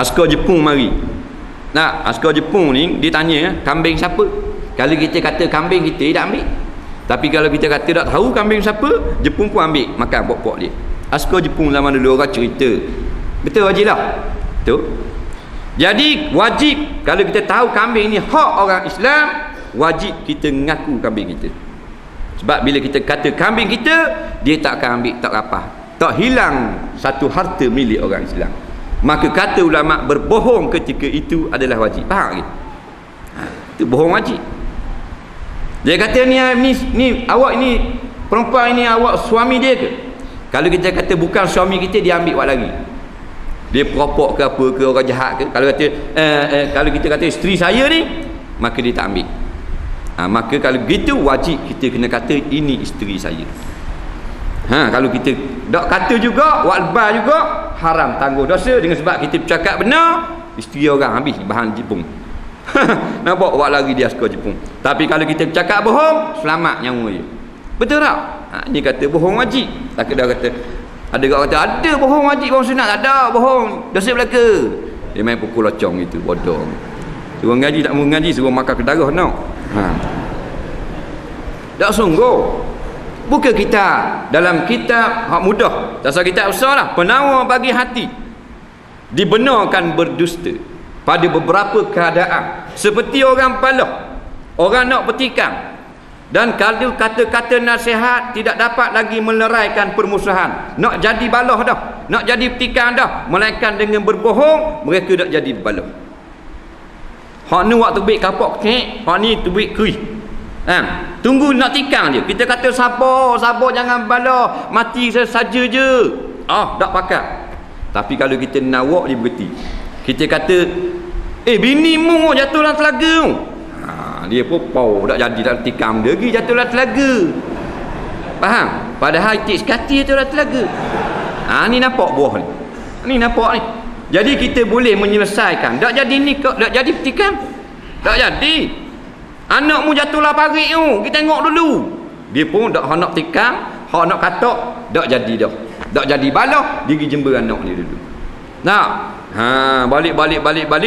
askar Jepun mari. Nak askar Jepun ni ditanya kambing siapa? Kalau kita kata kambing kita tak ambil. Tapi kalau kita kata tak tahu kambing siapa, Jepun pun ambil makan pok-pok dia. Askar Jepun zaman dulu orang cerita. Betul wajib lah. Betul. Jadi wajib kalau kita tahu kambing ni hak orang Islam, wajib kita mengaku kambing kita. Sebab bila kita kata kambing kita, dia tak akan ambil, tak rapah, tak hilang satu harta milik orang Islam. Maka kata ulama berbohong ketika itu adalah wajib. Faham ke? Itu bohong wajib. Dia kata ni awak ni perempuan ini awak suami dia ke? Kalau kita kata bukan suami kita, dia ambil awak lagi. Dia peropok ke apa ke, orang jahat ke. Kalau kata kalau kita kata isteri saya ni, maka dia tak ambil. Maka kalau begitu wajib kita kena kata ini isteri saya. Kalau kita tak kata juga, walbal juga, haram tangguh dosa. Dengan sebab kita bercakap benar, isteri orang habis bahan Jepun. Nampak buat lagi dia askar Jepun. Tapi kalau kita bercakap bohong, selamat nyawa dia. Betul tak? Dia kata bohong wajib. Tak kena kata ada orang kata ada bohong wajib, bohong sunat. Tak ada, bohong dosa belaka. Dia main pukul locong gitu, bodoh. Suruh ngaji tak mau ngaji, suruh makan ke darah no. Tak sungguh. Buka kitab. Dalam kitab hak mudah. Tak usah kitab besar lah. Penawar bagi hati. Dibenarkan berdusta pada beberapa keadaan. Seperti orang palah, orang nak bertikam. Dan kalau kata-kata nasihat tidak dapat lagi meleraikan permusuhan. Nak jadi balah dah, nak jadi bertikam dah, melainkan dengan berbohong mereka tak jadi balah. Hak ni waktu baik kapok kek, hak ni tu baik kui. Tunggu nak tikam je. Kita kata sabar jangan balah, mati saja je. Tak pakat. Tapi kalau kita nawak dia berhenti. Kita kata bini mu jatuh dalam telaga tu. Dia pun pau tak jadi dalam tikam dia lagi jatuh dalam telaga. Faham? Padahal itik sekati jatuh dalam telaga. Ni nampak buah ni. Ni nampak ni. Jadi kita boleh menyelesaikan. Tak jadi ni kok, tak jadi tikam. Tak jadi. Anakmu jatuh dalam parit tu, kita tengok dulu. Dia pun tak nak tikam, hak nak katok, tak jadi dah. Tak jadi balah, dia pergi jember anak dia dulu. Nah, balik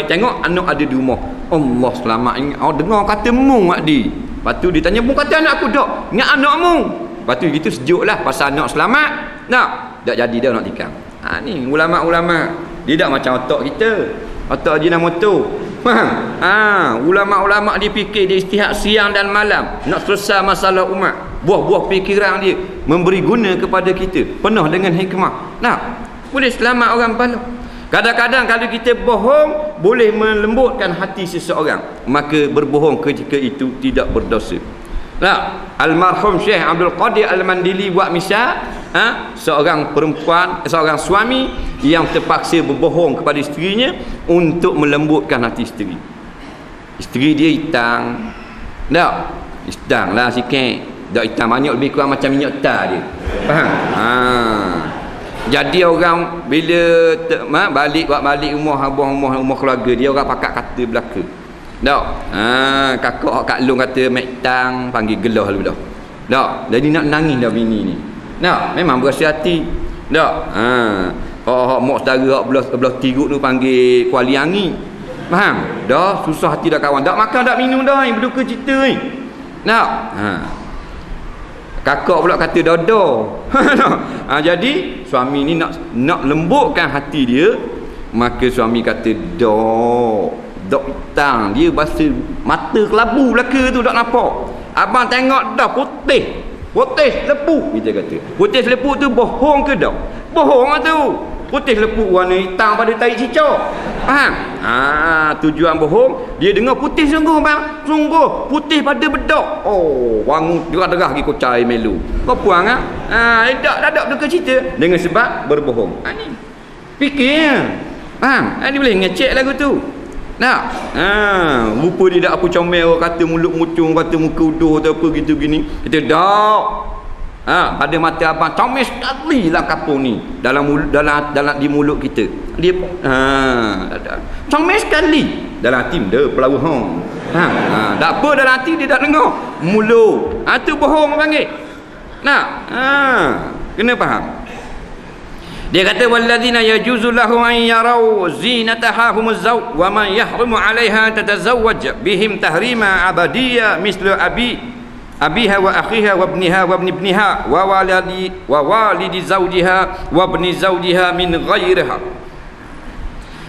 tengok anak ada di rumah. Allah selamat ingat. Dengar kata mu Makdi. Lepas tu dia tanya, mu kata anak aku tak? Ingat anakmu. Lepas tu gitu sejuklah pasal anak selamat. Nah, tak jadi dah nak tikam. Ni ulama-ulama. Dia tak macam otak kita. Otak Haji Namoto. Faham? Ulama-ulama dia fikir, dia istihad siang dan malam nak selesai masalah umat. Buah-buah fikiran dia memberi guna kepada kita, penuh dengan hikmah. Nah, boleh selamat orang balah. Kadang-kadang kalau kita bohong boleh melembutkan hati seseorang, maka berbohong ketika itu tidak berdosa. Nah, almarhum Syekh Abdul Qadir Al-Mandili buat misal, seorang perempuan, seorang suami yang terpaksa berbohong kepada isterinya untuk melembutkan hati isteri. Isteri dia hitam. Tak? Hitam lah sikit. Tak hitam banyak, lebih kurang macam minyak tar dia. Faham? Jadi orang bila balik rumah keluarga dia, orang pakat kata belaka. Tak? Kakak Kak Long kata Mektang panggil gelah dulu dah. Tak? Jadi nak nangis dah bini ni. Tak? Memang berasa hati. Tak? Mak saudara belah tiruk tu panggil kuali angin. Faham? Dah susah hati dah kawan. Tak makan tak minum dah yang berduka cerita ni. Tak? Kakak pula kata dodo. Jadi suami ni nak lembutkan hati dia, maka suami kata dok hitam dia, bahasa mata kelabu belaka tu tak nampak. Abang tengok dah putih lepuk, kita kata putih lepuk tu bohong ke tak? Bohong lah tu. Putih lepuk warna hitam pada tahi cicak. Faham? Tujuan bohong, dia dengar putih sungguh bang, sungguh putih pada bedak. Wangu derah-derah pergi kocai melu. Kau puang tak duka cerita dengan sebab berbohong. Ni fikir. Faham? Dia boleh ngecek lagu tu. Nak, rupa dia tak apa comel, kata mulut mucung, kata muka uduh atau apa gitu gini. Kita dak. Pada mata abang comel sekali lah kapur ni dalam di mulut kita. Dia comel sekali. Dalam hati dia pelawa hang. Tak apa dalam hati dia tak dengar. Mulut. Tu bohong panggil. Nak, kena faham. Dia kata walladzina yajuzu lahu an yarau zinataha humuz zawj wa man yahrumu 'alaiha tatazawwaj bihim tahrima abadiyya mislu abiha wa akhiha wa ibniha wa ibniha wa walidi zawjiha wa ibni zawjiha min ghairiha.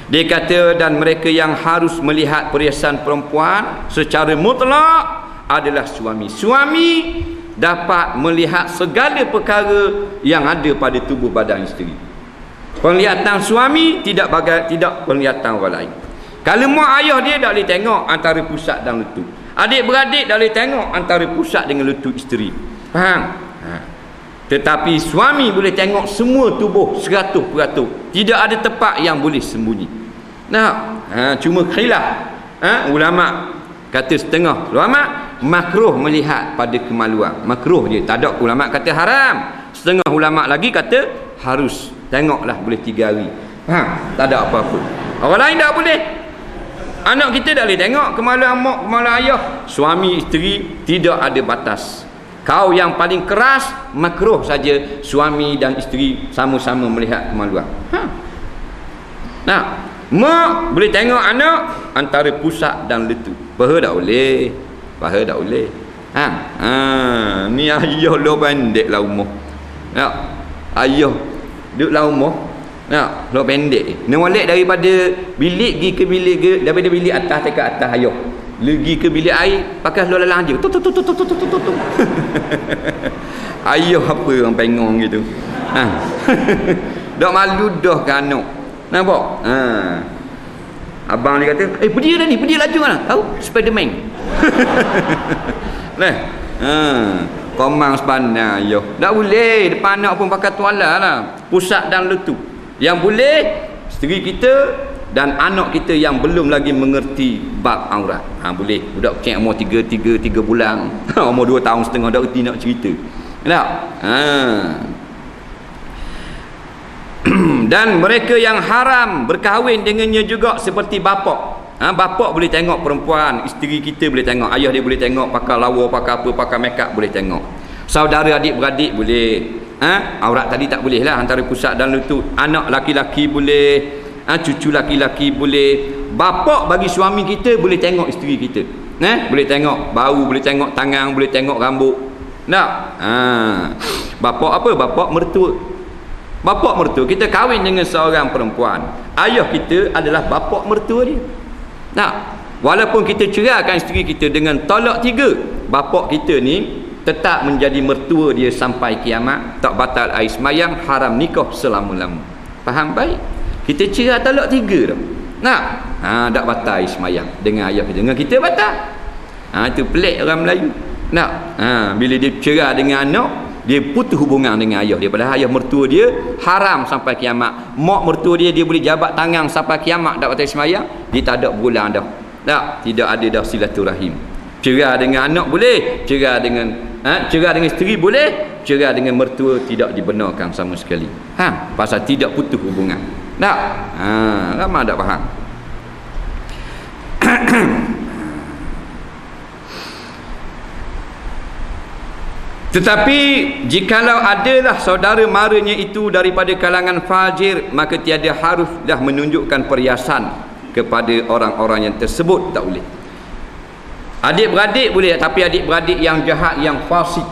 Dia kata dan mereka yang harus melihat perhiasan perempuan secara mutlak adalah suami. Suami dapat melihat segala perkara yang ada pada tubuh badan isteri. Penglihatan suami tidak penglihatan orang lain. Kalau mak ayah dia tak boleh tengok antara pusat dan lutut. Adik-beradik tak boleh tengok antara pusat dengan lutut isteri. Faham? Tetapi suami boleh tengok semua tubuh 100%. Tidak ada tempat yang boleh sembunyi. Cuma khilaf. Ulama kata setengah ulama makruh melihat pada kemaluan. Makruh je. Tak ada ulama kata haram. Setengah ulama lagi kata harus. Tengoklah boleh 3 hari. Tak ada apa-apa. Orang lain tak boleh. Anak kita tak boleh tengok kemaluan mak, kemaluan ayah. Suami isteri tidak ada batas. Kau yang paling keras makruh saja suami dan isteri sama-sama melihat kemaluan. Mak boleh tengok anak antara pusat dan lutut. Paha tak boleh. Paha tak boleh. Ni ayah lo pendek lah umur. Ayah duduk dalam rumah lo pendek ni molek daripada bilik pergi ke bilik ke, daripada bilik atas ke atas ayah pergi ke bilik air pakai lo lalang je ayah apa orang pengong gitu. Dak malu dah ke anak nampak. Abang dia kata pergi dah ni, pergi laju mana tahu Spiderman. Komang sepandang ayah. Tak boleh depan anak pun pakai tuala lah. Pusat dan lutut. Yang boleh isteri kita dan anak kita yang belum lagi mengerti bab aurat. Boleh. Budak kecil umur 3 bulan. Umur 2 tahun setengah dah reti nak cerita. Tak? Dan mereka yang haram berkahwin dengannya juga seperti bapa. Bapak boleh tengok perempuan, isteri kita boleh tengok, ayah dia boleh tengok pakai lawa, pakai apa, pakai makeup boleh tengok. Saudara adik-beradik boleh. Aurat tadi tak boleh lah antara pusat dan lutut. Anak laki-laki boleh, cucu laki-laki boleh. Bapak bagi suami kita boleh tengok isteri kita. Boleh tengok bau, boleh tengok tangan, boleh tengok rambut. Tak? Bapak apa? Bapak mertua. Bapak mertua, kita kahwin dengan seorang perempuan. Ayah kita adalah bapak mertua dia. Walaupun kita ceraikan isteri kita dengan talak 3, bapak kita ni tetap menjadi mertua dia sampai kiamat. Tak batal air semayang, haram nikah selama-lama. Faham baik? Kita cerai talak 3 dah. Tak batal air semayang dengan ayah kita. Dengan kita batal. Itu pelik orang Melayu. Bila dia cerai dengan anak, dia putus hubungan dengan ayah dia. Padahal ayah mertua dia haram sampai kiamat. Mak mertua dia boleh jabat tangan sampai kiamat tak batal semayang. Dia tak ada berulang dah. Tidak ada dah silaturahim. Cerai dengan anak boleh, cerai dengan isteri boleh, cerai dengan mertua tidak dibenarkan sama sekali. Pasal tidak putus hubungan. Tak? Ramai tak faham. Tetapi jikalau adalah saudara maranya itu daripada kalangan fajir, maka tiada haruslah menunjukkan perhiasan kepada orang-orang yang tersebut. Tak boleh. Adik-beradik boleh, tapi adik-beradik yang jahat, yang fasik.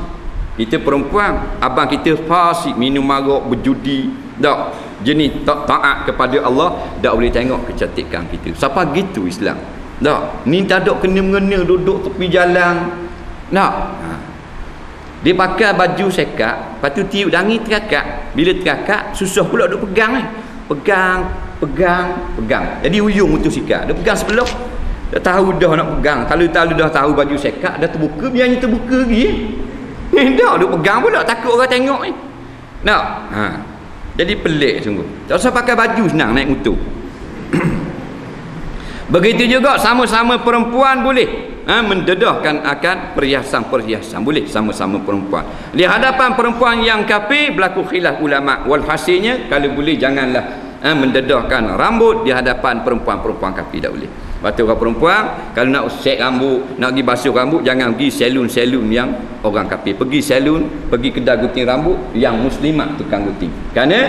Kita perempuan, abang kita fasik, minum arak, berjudi, tak, jenis tak taat kepada Allah, tak boleh tengok kecantikan kita. Siapa gitu Islam? Tak, ni tak ada kena-mengena duduk tepi jalan. Tak. Dia pakai baju sekat, lepas tu tiup dangi terakak. Bila terakak, susah pula duk pegang ni. Pegang. Jadi ujung motosikal. Dia pegang sebelah. Dah tahu dah nak pegang. Kalau dah tahu baju sekat, dah terbuka, biarnya terbuka lagi. Dah duk pegang pula, takut orang tengok ni. Nak? Jadi pelik sungguh. Tak usah pakai baju senang naik motor. Begitu juga sama-sama perempuan boleh mendedahkan akan perhiasan-perhiasan, boleh sama-sama perempuan. Di hadapan perempuan yang kafir berlaku khilaf ulama. Walhasilnya kalau boleh janganlah mendedahkan rambut di hadapan perempuan-perempuan kafir, tak boleh. Lepas tu orang perempuan kalau nak set rambut, nak pergi basuh rambut, jangan pergi salon-salon yang orang kafir. Pergi salon, pergi kedai gunting rambut yang muslimat tukang gunting. Kerana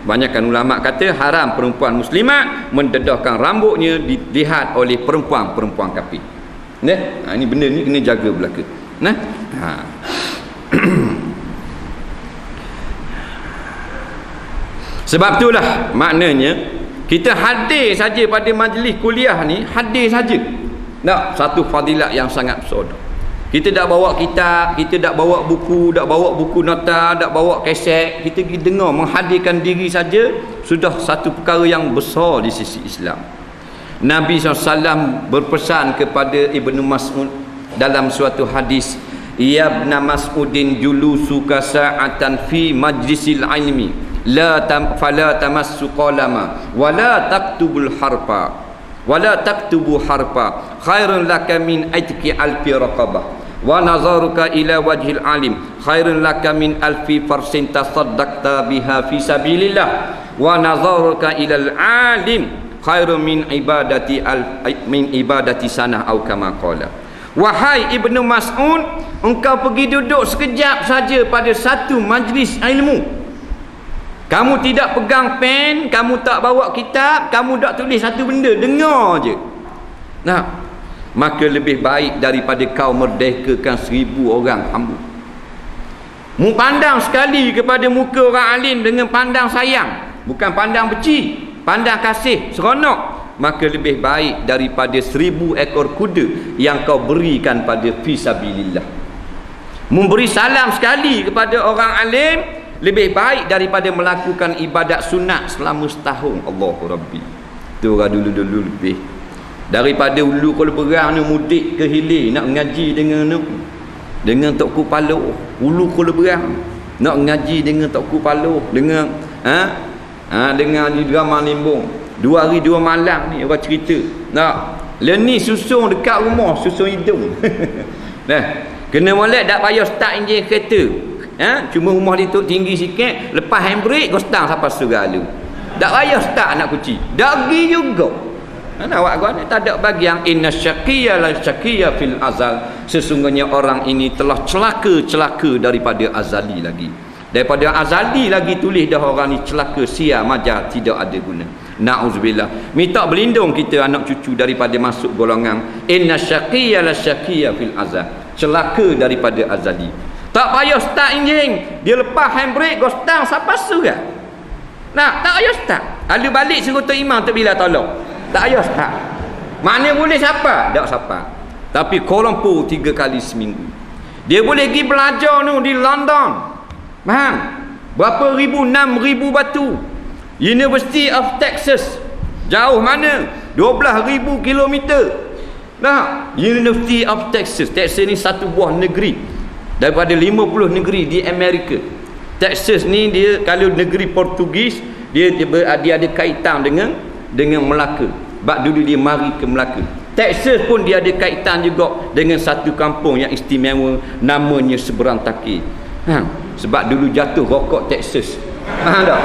banyakkan ulama kata haram perempuan muslimat mendedahkan rambutnya dilihat oleh perempuan-perempuan kafir. Nah, ini benda ni kena jaga belaka. Nah. Sebab itulah maknanya kita hadir saja pada majlis kuliah ni, hadir saja. Tak, satu fadilat yang sangat besar. Kita tak bawa kitab, kita tak bawa buku, tak bawa buku nota, tak bawa kaset. Kita pergi dengar, menghadirkan diri saja sudah satu perkara yang besar di sisi Islam. Nabi SAW berpesan kepada Ibnu Mas'ud dalam suatu hadis, ya Ibn Mas'udin julusuka sa'atan fi majlisil ilmi fala tamassu qalama wala taktubul harfa wala taktubu harfa khairun laka min atqi alfi raqabah wa nazaruka ila wajhil alim khairun laka min alfi farsin tasaddaqta biha fi sabilillah wa nazaruka ila al alim khairun min ibadati sanah atau kama qala. Wahai Ibnu Mas'ud, engkau pergi duduk sekejap saja pada satu majlis ilmu. Kamu tidak pegang pen, kamu tak bawa kitab, kamu tak tulis satu benda, dengar je. Nah, maka lebih baik daripada kau merdekakan 1000 orang hamba. Mu pandang sekali kepada muka orang alim dengan pandang sayang, bukan pandang benci, pandang kasih, seronok. Maka lebih baik daripada 1000 ekor kuda yang kau berikan pada fisabilillah. Memberi salam sekali kepada orang alim lebih baik daripada melakukan ibadat sunat selama setahun. Allahu Rabbi. Itu orang dulu-dulu lebih. Daripada ulu kalau berang ni mudik ke hilir nak ngaji dengan Tok Kupalo. Ulu kalau berang nak ngaji dengan Tok Kupalo, dengan dengan di drama Limbung. 2 hari 2 malam ni orang cerita. Nah, ni susung dekat rumah, susung hidung. Nah, kena molek tak payah start enjin kereta. Cuma rumah dia tu tinggi sikit, lepas handbrake kau stang sampai seralu. Tak payah start anak kucing. Dak pergi juga. Awak gua ni tak ada bagi yang inna syaqiyya la syaqiyya fil azal. Sesungguhnya orang ini telah celaka daripada azali lagi. Daripada azali lagi tulis dah orang ni celaka, sia majar, tidak ada guna. Na'udzubillah. Minta berlindung kita anak cucu daripada masuk golongan inna syaqiyya la syaqiyya fil azal. Celaka daripada azali. Tak payah start enjin, dia lepas handbrake kau stang sampai surah. Nah, tak payah start. Lalu balik suruh Tok Imam Tok Bilal tolong. Tak payah start. Mana boleh siapa? Tak siapa. Tapi Kuala Lumpur 3 kali seminggu. Dia boleh pergi belajar tu di London. Faham? Berapa ribu? 6,000 batu. University of Texas. Jauh mana? 12,000 kilometer. Nah, University of Texas. Texas ni satu buah negeri daripada 50 negeri di Amerika. Texas ni dia kalau negeri Portugis, dia ada kaitan dengan Melaka. Sebab dulu dia mari ke Melaka. Texas pun dia ada kaitan juga dengan satu kampung yang istimewa, namanya Seberang Takir. Sebab dulu jatuh rokok Texas. Faham tak?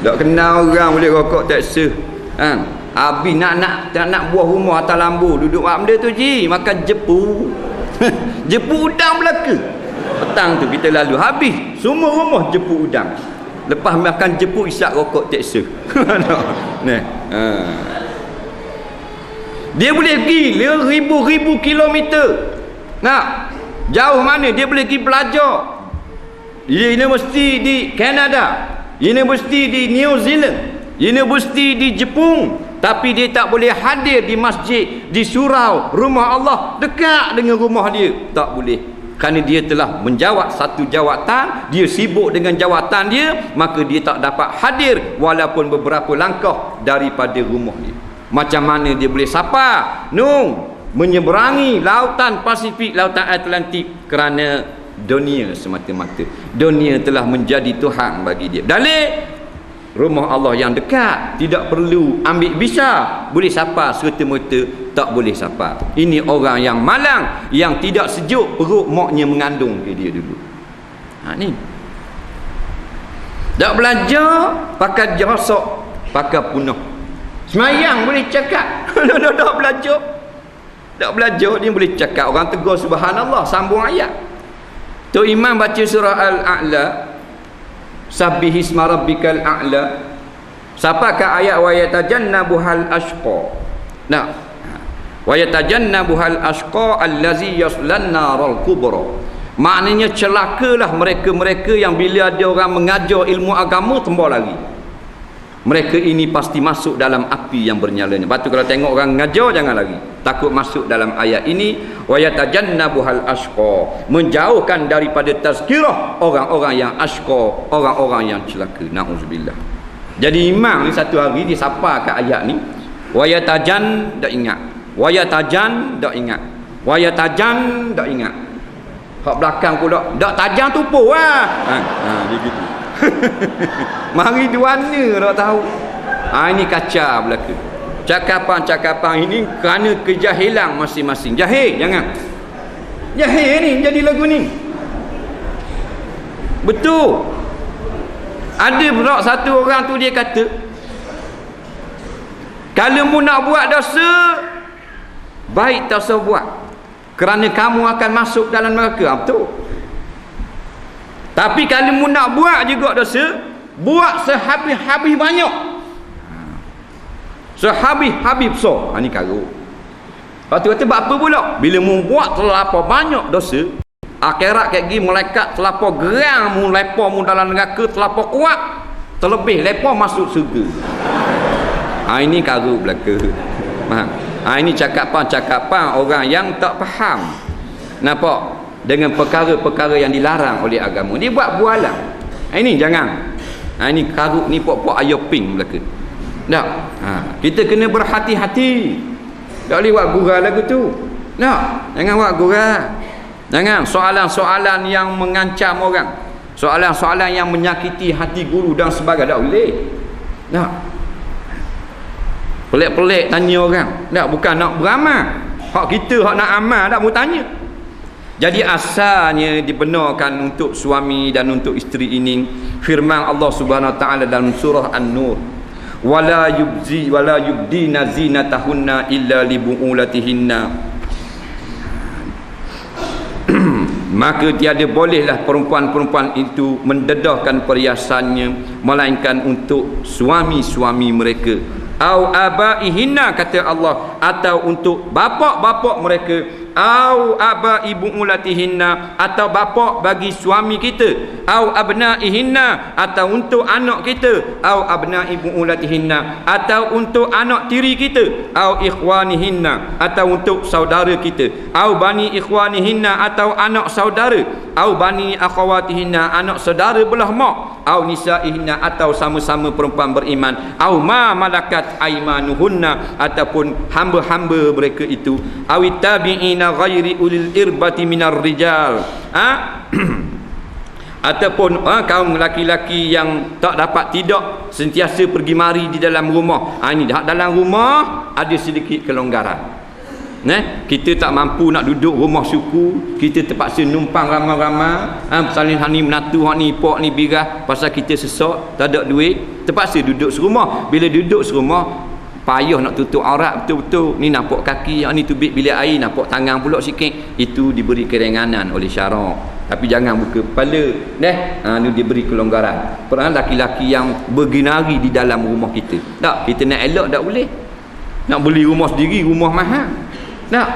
Tak kenal orang boleh rokok Texas. Habis nak buah rumah atas lambu, duduk buat benda tu je, makan jepu. Jepu udang Melaka. Petang tu kita lalu, habis semua rumah jepu udang. Lepas makan jepu isap rokok Texas. Dia boleh pergi ribu-ribu kilometer. Jauh mana dia boleh pergi belajar. Universiti di Kanada, universiti di New Zealand, universiti di Jepun, tapi dia tak boleh hadir di masjid di surau rumah Allah dekat dengan rumah dia. Tak boleh. Kerana dia telah menjawat satu jawatan, dia sibuk dengan jawatan dia, maka dia tak dapat hadir walaupun beberapa langkah daripada rumah dia. Macam mana dia boleh sapa menyeberangi lautan Pasifik, lautan Atlantik kerana dunia semata-mata. Dunia telah menjadi Tuhan bagi dia. Dalil rumah Allah yang dekat, tidak perlu ambil visa, boleh sapa serta-merta, tak boleh sapa. Ini orang yang malang, yang tidak sejuk perut maknya mengandung ke dia dulu. Ni tak belajar pakai jerasak, pakai punah. Semayang boleh cakap. Tak belajar, tak belajar dia boleh cakap. Orang tegur subhanallah, sambung ayat. Tu imam baca surah Al-A'la, Sabbihisma rabbikal a'la, sampai ke ayat wa yatajannabuhal ashqa. Nah, wa yatajannabuhal ashqa allazi yaslan naral kubra. Maknanya celakalah mereka-mereka yang bila ada orang mengajar ilmu agama tembak lari. Mereka ini pasti masuk dalam api yang bernyalanya. Lepas tu kalau tengok orang mengajar jangan lari. Takut masuk dalam ayat ini wa yatajannabuhal ashqa, menjauhkan daripada tazkirah orang-orang yang ashqa, orang-orang yang celaka. Nauzubillah. Jadi imam ni satu hari dia sapa kat ayat ni, wa yatajan dak ingat. Wa yatajan dak ingat. Wa yatajan dak ingat. Hak belakang pula dak tajam tupu lah. Dia gitu. Mari duana tak tahu. Ini kacau belaka. Cakapan-cakapan ini kerana kejahilan masing-masing. Jahil jangan. Jahil ni jadi lagu ni. Betul. Ada pula satu orang tu dia kata, kalau mu nak buat dosa, baik tak usah buat, kerana kamu akan masuk dalam neraka. Betul. Tapi kalau mu nak buat juga dosa, buat sehabis-habis banyak, sehabis-habis besar. Ini karut. Lepas tu kata apa pula? Bila mu buat terlampau banyak dosa, akhirat kat gigi malaikat terlampau gerang mu lepa mu dalam neraka, terlampau kuat, terlebih lepa masuk syurga. Ini karut belaka. Faham? Ini cakapan-cakapan orang yang tak faham. Nampak? Dengan perkara-perkara yang dilarang oleh agama. Dia buat bualan. Ini jangan. Ini karut ni pok-pok ayam pink belaka. Tak? Kita kena berhati-hati. Tak boleh buat gurau lagu tu. Tak? Jangan buat gurau. Jangan soalan-soalan yang mengancam orang. Soalan-soalan yang menyakiti hati guru dan sebagainya. Tak boleh. Tak? Pelik-pelik tanya orang. Tak? Bukan nak beramal. Hak kita hak nak amal tak mau tanya. Jadi asalnya dibenarkan untuk suami dan untuk isteri ini firman Allah Subhanahu wa taala dalam surah An-Nur, wala yubdina zinatahunna illa li bu'ulatihinna. Maka tiada bolehlah perempuan-perempuan itu mendedahkan perhiasannya melainkan untuk suami-suami mereka, au abaihinna kata Allah, atau untuk bapa-bapa mereka, au aba ibu ulatihinna, atau bapa bagi suami kita, au abnaihinna, atau untuk anak kita, au abna ibu ulatihinna, atau untuk anak tiri kita, au ikhwanihinna, atau untuk saudara kita, au bani ikhwanihinna, atau anak saudara, au bani akhawatihinna, anak saudara belah mak, au nisaihinna, atau sama-sama perempuan beriman, au ma malakat aimanuhunna, ataupun hamba-hamba mereka itu, awit tabi'ina ghairi ulil irbati minar rijal, ataupun kaum laki-laki yang tak dapat tidak sentiasa pergi mari di dalam rumah. Ini dalam rumah ada sedikit kelonggaran. Kita tak mampu nak duduk rumah suku, kita terpaksa numpang ramai-ramai. Misalnya ni menatu, hak ni pok ni birah, pasal kita sesak, tak ada duit, terpaksa duduk serumah. Bila duduk serumah, payah nak tutup aurat betul-betul. Ni nampak kaki, yang ni tubik bilik air, nampak tangan pula sikit. Itu diberi keringanan oleh syarak. Tapi jangan buka kepala. Ni diberi kelonggaran. Pernah laki-laki yang berginari di dalam rumah kita. Tak, kita nak elok tak boleh. Nak beli rumah sendiri, rumah mahal. Tak?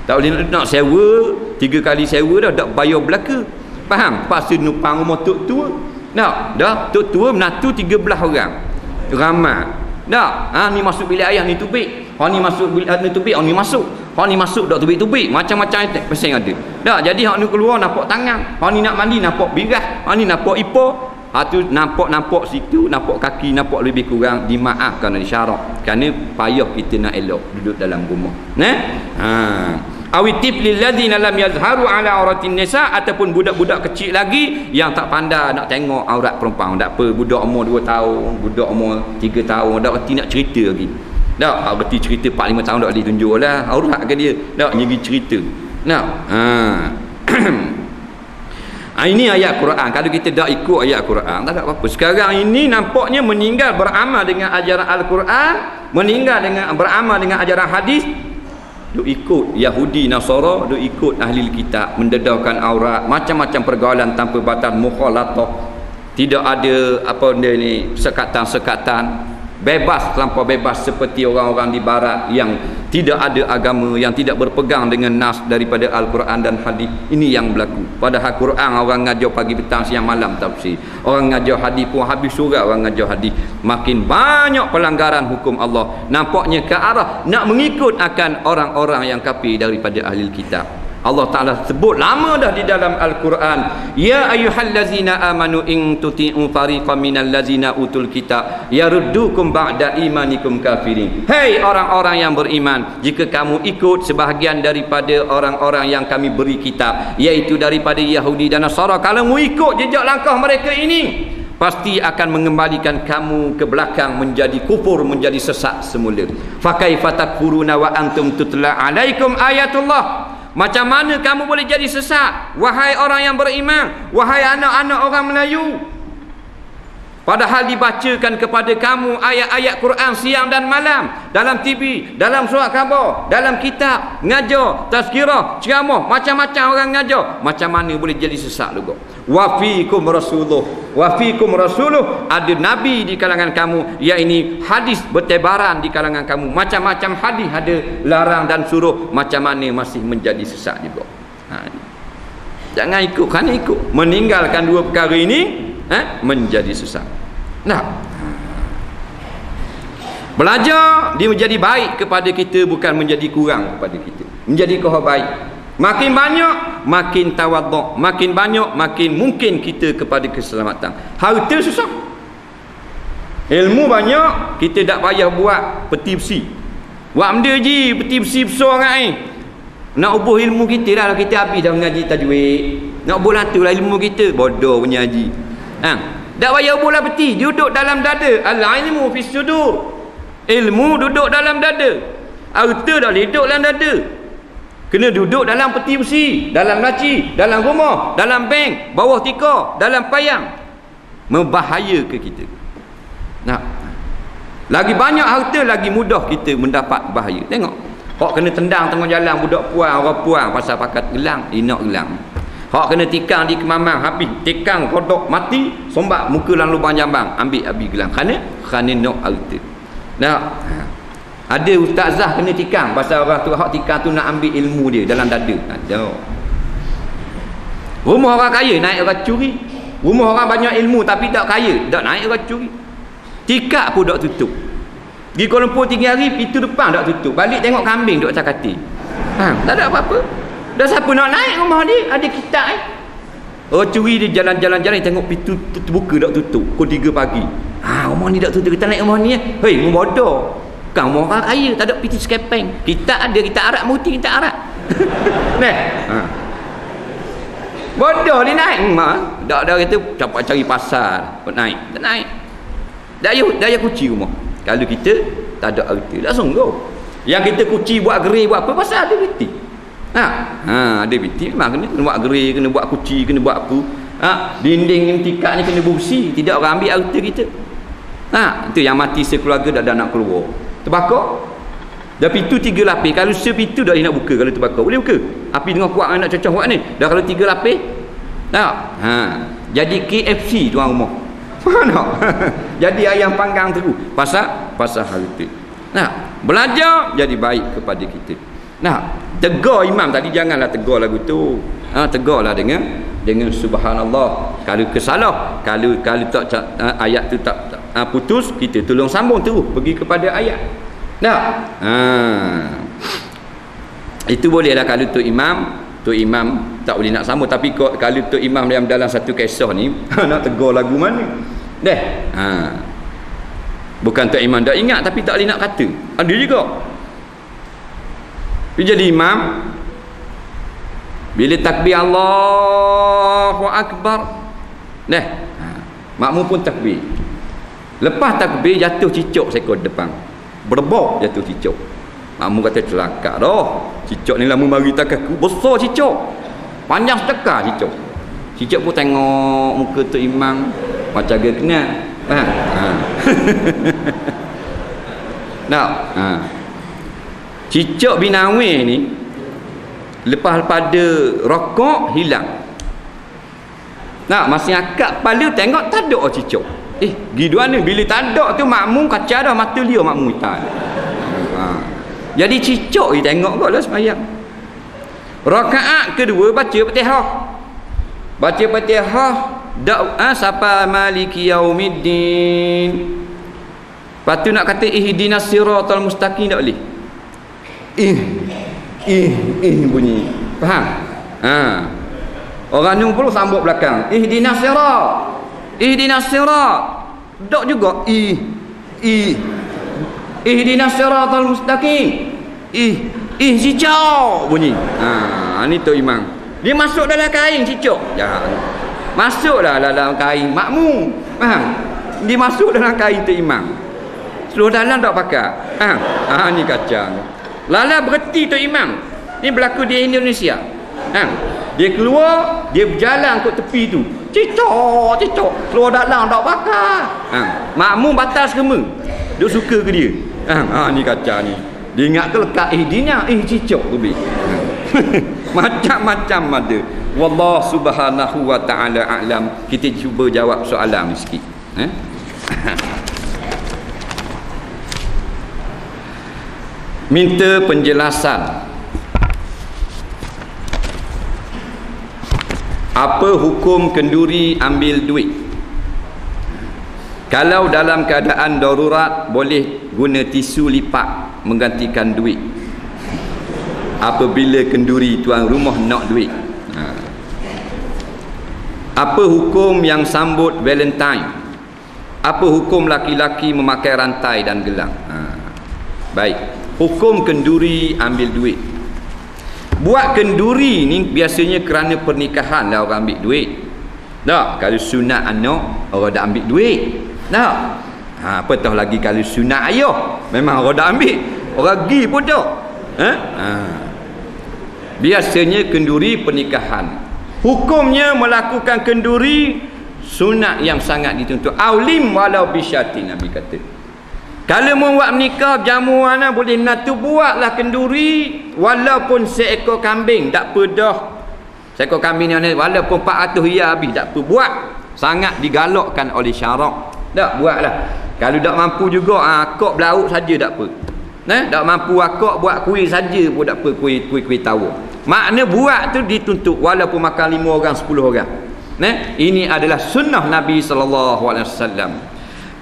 Tak boleh nak sewa, 3 kali sewa dah, tak bayar belaka. Faham? Pasal numpang rumah tok tua. Tak? Dah, tok tua menatu 13 orang. Ramai. Tak? Ni masuk bilik ayah, ni tubik. Ni masuk bilik ni tubik, ni masuk. Ni masuk dak tubik-tubik, macam-macam pasal ada. Tak? Jadi hak ni keluar nampak tangan. Ni nak mandi nampak birah. Ni nampak ipo. Tu nampak situ, nampak kaki, nampak lebih kurang, dimaafkan oleh syarak. Kerana payah kita nak elok duduk dalam rumah. awitif lil ladzina lam yazharu ala auratin nisa, ataupun budak-budak kecil lagi yang tak pandai nak tengok aurat perempuan. Tak apa, budak umur 2 tahun, budak umur 3 tahun, dak reti nak cerita lagi. Tak reti cerita 4 5 tahun dak boleh tunjuklah aurat ke dia. Tak nyegi cerita. Nah, ini ayat Quran. Kalau kita tak ikut ayat Quran, tak ada apa-apa. Sekarang ini nampaknya meninggal beramal dengan ajaran Al-Quran, meninggal dengan beramal dengan ajaran hadis, duk ikut Yahudi Nasara, duk ikut ahli kitab, mendedahkan aurat, macam-macam pergaulan tanpa batas, mukhalatah. Tidak ada apa dia ni, sekatan-sekatan, bebas, terlampau bebas seperti orang-orang di barat yang tidak ada agama, yang tidak berpegang dengan nas daripada Al-Quran dan hadis. Ini yang berlaku. Padahal Quran orang ngajar pagi petang siang malam tafsir. Orang ngajar hadis pun habis surat orang ngajar hadis. Makin banyak pelanggaran hukum Allah. Nampaknya ke arah nak mengikut akan orang-orang yang kafir daripada ahli kitab. Allah Ta'ala sebut lama dah di dalam Al-Quran, ya ayyuhallazina amanu in tuti'u fariqam minal ladzina utul kitab yaruddukum ba'da imanikum kafirin. Hei orang-orang yang beriman, jika kamu ikut sebahagian daripada orang-orang yang kami beri kitab, iaitu daripada Yahudi dan Nasara, kalau mu ikut jejak langkah mereka ini, pasti akan mengembalikan kamu ke belakang menjadi kufur, menjadi sesat semula. Fa kaifa takfuruna wa antum tutla alaikum ayatullah. Macam mana kamu boleh jadi sesat, wahai orang yang beriman, wahai anak-anak orang Melayu, padahal dibacakan kepada kamu ayat-ayat Quran siang dan malam, dalam TV, dalam surat khabar, dalam kitab, ngajar, tazkirah, ceramah, macam-macam orang ngajar. Macam mana boleh jadi sesat juga? Wa fiikum rasuluh, ada nabi di kalangan kamu, iaitu hadis bertebaran di kalangan kamu, macam-macam hadis ada larang dan suruh. Macam mana masih menjadi sesat juga? Jangan ikut, kerana ikut meninggalkan dua perkara ini, menjadi sesat. Nah, belajar dia menjadi baik kepada kita, bukan menjadi kurang kepada kita. Menjadi kau baik. Makin banyak, makin tawaduk. Makin banyak, makin mungkin kita kepada keselamatan. Harta susah. Ilmu banyak, kita tak payah buat peti besi. Buat benda je, peti besi besar kan. Nak ubuh ilmu kita dah, kita habis dah mengaji tajwid. Nak ubuh latu lah ilmu kita. Bodoh punya haji. Tak payah ubuh lah peti, duduk dalam dada. Al-ilmu fis sudur. Ilmu duduk dalam dada. Harta dah duduk dalam dada. Kena duduk dalam peti besi, dalam laci, dalam rumah, dalam bank, bawah tikar, dalam payang. Membahaya ke kita. Nah, lagi banyak harta, lagi mudah kita mendapat bahaya. Tengok, hak kena tendang tengah jalan, budak puan, orang puan pasal pakat gelang, inak gelang. Hak kena tikang di kemamang, habis tikang kodok mati, sombak muka dalam lubang jambang, ambil habis gelang. Kerana nak harta. Nah, ada ustazah kena tikang pasal orang tu hak tikang tu nak ambil ilmu dia dalam dada. Ada. Rumah orang kaya naik orang curi. Rumah orang banyak ilmu tapi tak kaya, tak naik orang curi. Tikak pun tak tutup. Pergi Kuala Lumpur 3 hari, pintu depan tak tutup. Balik tengok kambing duk cakati. Tak ada apa-apa. Dah siapa nak naik rumah dia? Ada kitab orang curi dia jalan-jalan tengok pintu terbuka tak tutup. Pukul 3 pagi. Rumah ni tak tutup, kita naik rumah ni. Hei, mu bodoh. Bukan orang kaya, tak ada pintu skepeng. Kita ada, kita arak muti, kita arak. Bodoh dia naik. Dah kata capat cari pasar, naik. Tak naik. Daya kunci rumah. Kalau kita tak ada harta, tak sungguh. Yang kita kunci buat gerai buat apa? Pasal ada binti. Ada binti memang kena buat gerai, kena buat kunci, kena buat apa. Dinding tikak ni kena bersih, tidak orang ambil harta kita. Itu yang mati sekeluarga dah nak keluar. Terbakar. Dah pintu 3 lapis. Kalau sepintu dah nak buka, kalau terbakar boleh buka. Api dengan kuat nak cocok buat ni. Dah kalau 3 lapis. Jadi KFC tuan rumah. Mana? Jadi ayam panggang terus. Pasal harta. Belajar jadi baik kepada kita. Tegur imam tadi, janganlah tegur lagu tu. Tegurlah dengan subhanallah. Kalau kesalah, kalau tak ayat tu tak putus, kita tolong sambung terus pergi kepada ayat. Itu bolehlah kalau tu imam tak boleh nak sambung. Tapi kalau tu imam dalam satu kisah ni nak tegur lagu mana? Bukan tu imam tak ingat tapi tak boleh nak kata. Ada juga. Dia jadi imam, Bila takbir Allahu Akbar, makmum pun takbir. Lepas takbir jatuh cicak seekor depan, berbok jatuh cicak. Makmum kata celaka dah, cicak ni lama mari tak aku, besar cicak, panjang sedekah cicak. Cicak pun tengok muka tu imam macam dia kenal. Cicak binawir ni lepas pada rokok hilang. Masih akak kepala tengok tak ada cicak. Giduan ni bila tak ada tu makmum kacau dah, mata dia makmum hitam. Jadi cicak ni tengok kot lah sembahyang. Rakaat kedua baca Fatihah. Baca Fatihah, doa sapa maliki yaumiddin. Lepas tu nak kata ihdinas siratal mustaqim tak boleh. Bunyi. Faham? Orang ni pun sambut belakang. Ihdinas sirat. Ihdinas sirat. Tak juga ihdinas siratal mustaqim. Cicak bunyi. Ni tu imam. Dia masuk dalam kain cicak. Jangan. Masuklah dalam kain makmum. Faham? Dia masuk dalam kain tu imam. Seluruh dalam tak pakai. Ni kacang. Lala berhenti tu imam. Ni berlaku di Indonesia. Dia keluar, dia berjalan ke tepi tu. Cicak. Keluar dalam tak pakai. Makmum batas kema. Dia suka ke dia. Ni kacang ni. Dia ingat ke lekat ihdinya, cicak tu bi. Macam-macam ada. Wallah subhanahu wa ta'ala a'lam. Kita cuba jawab soalan ni sikit. Minta penjelasan. Apa hukum kenduri ambil duit? Kalau dalam keadaan darurat boleh guna tisu lipat menggantikan duit. Apabila kenduri tuan rumah nak duit. Apa hukum yang sambut Valentine? Apa hukum laki-laki memakai rantai dan gelang? Baik. Hukum kenduri ambil duit. Buat kenduri ni biasanya kerana pernikahan lah orang ambil duit. Tak, kalau sunat anak orang dah ambil duit. Tak. Apatah lagi kalau sunat ayah, memang orang dah ambil. Orang pergi pun tak. Biasanya kenduri pernikahan. Hukumnya melakukan kenduri sunat yang sangat dituntut. Aulim walau bisyatin, Nabi kata. Kalau mau buat menikah jamuan boleh nak tu buatlah kenduri walaupun seekor kambing tak apa dah. Seekor kambing ni walaupun 400 riyal habis tak apa, buat. Sangat digalakkan oleh syarak. Tak buatlah. Kalau tak mampu juga akak belauk saja tak apa. Tak mampu akak buat kuih saja pun tak apa, kuih tawar. Makna buat tu dituntut walaupun makan 5 orang 10 orang. Ini adalah sunnah Nabi SAW.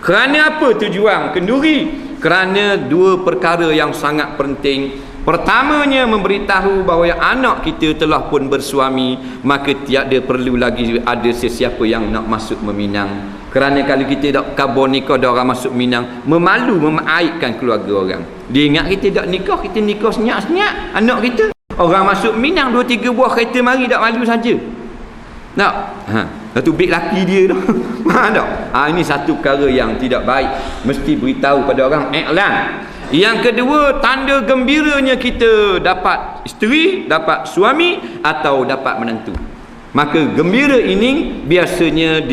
Kerana apa tujuan kenduri? Kerana dua perkara yang sangat penting. Pertamanya memberitahu bahawa anak kita telah pun bersuami, maka tiada perlu lagi ada sesiapa yang nak masuk meminang. Kerana kalau kita tak kabur nikah dah orang masuk minang, memalu, memaibkan keluarga orang. Dia ingat kita tak nikah, kita nikah senyap-senyap anak kita. Orang masuk minang 2-3 buah kereta mari tak malu saja. Tak? Satu beg laki dia tu. Tak? Ini satu perkara yang tidak baik. Mesti beritahu pada orang, iklan. Yang kedua, tanda gembiranya kita dapat isteri, dapat suami atau dapat menantu. Maka gembira ini biasanya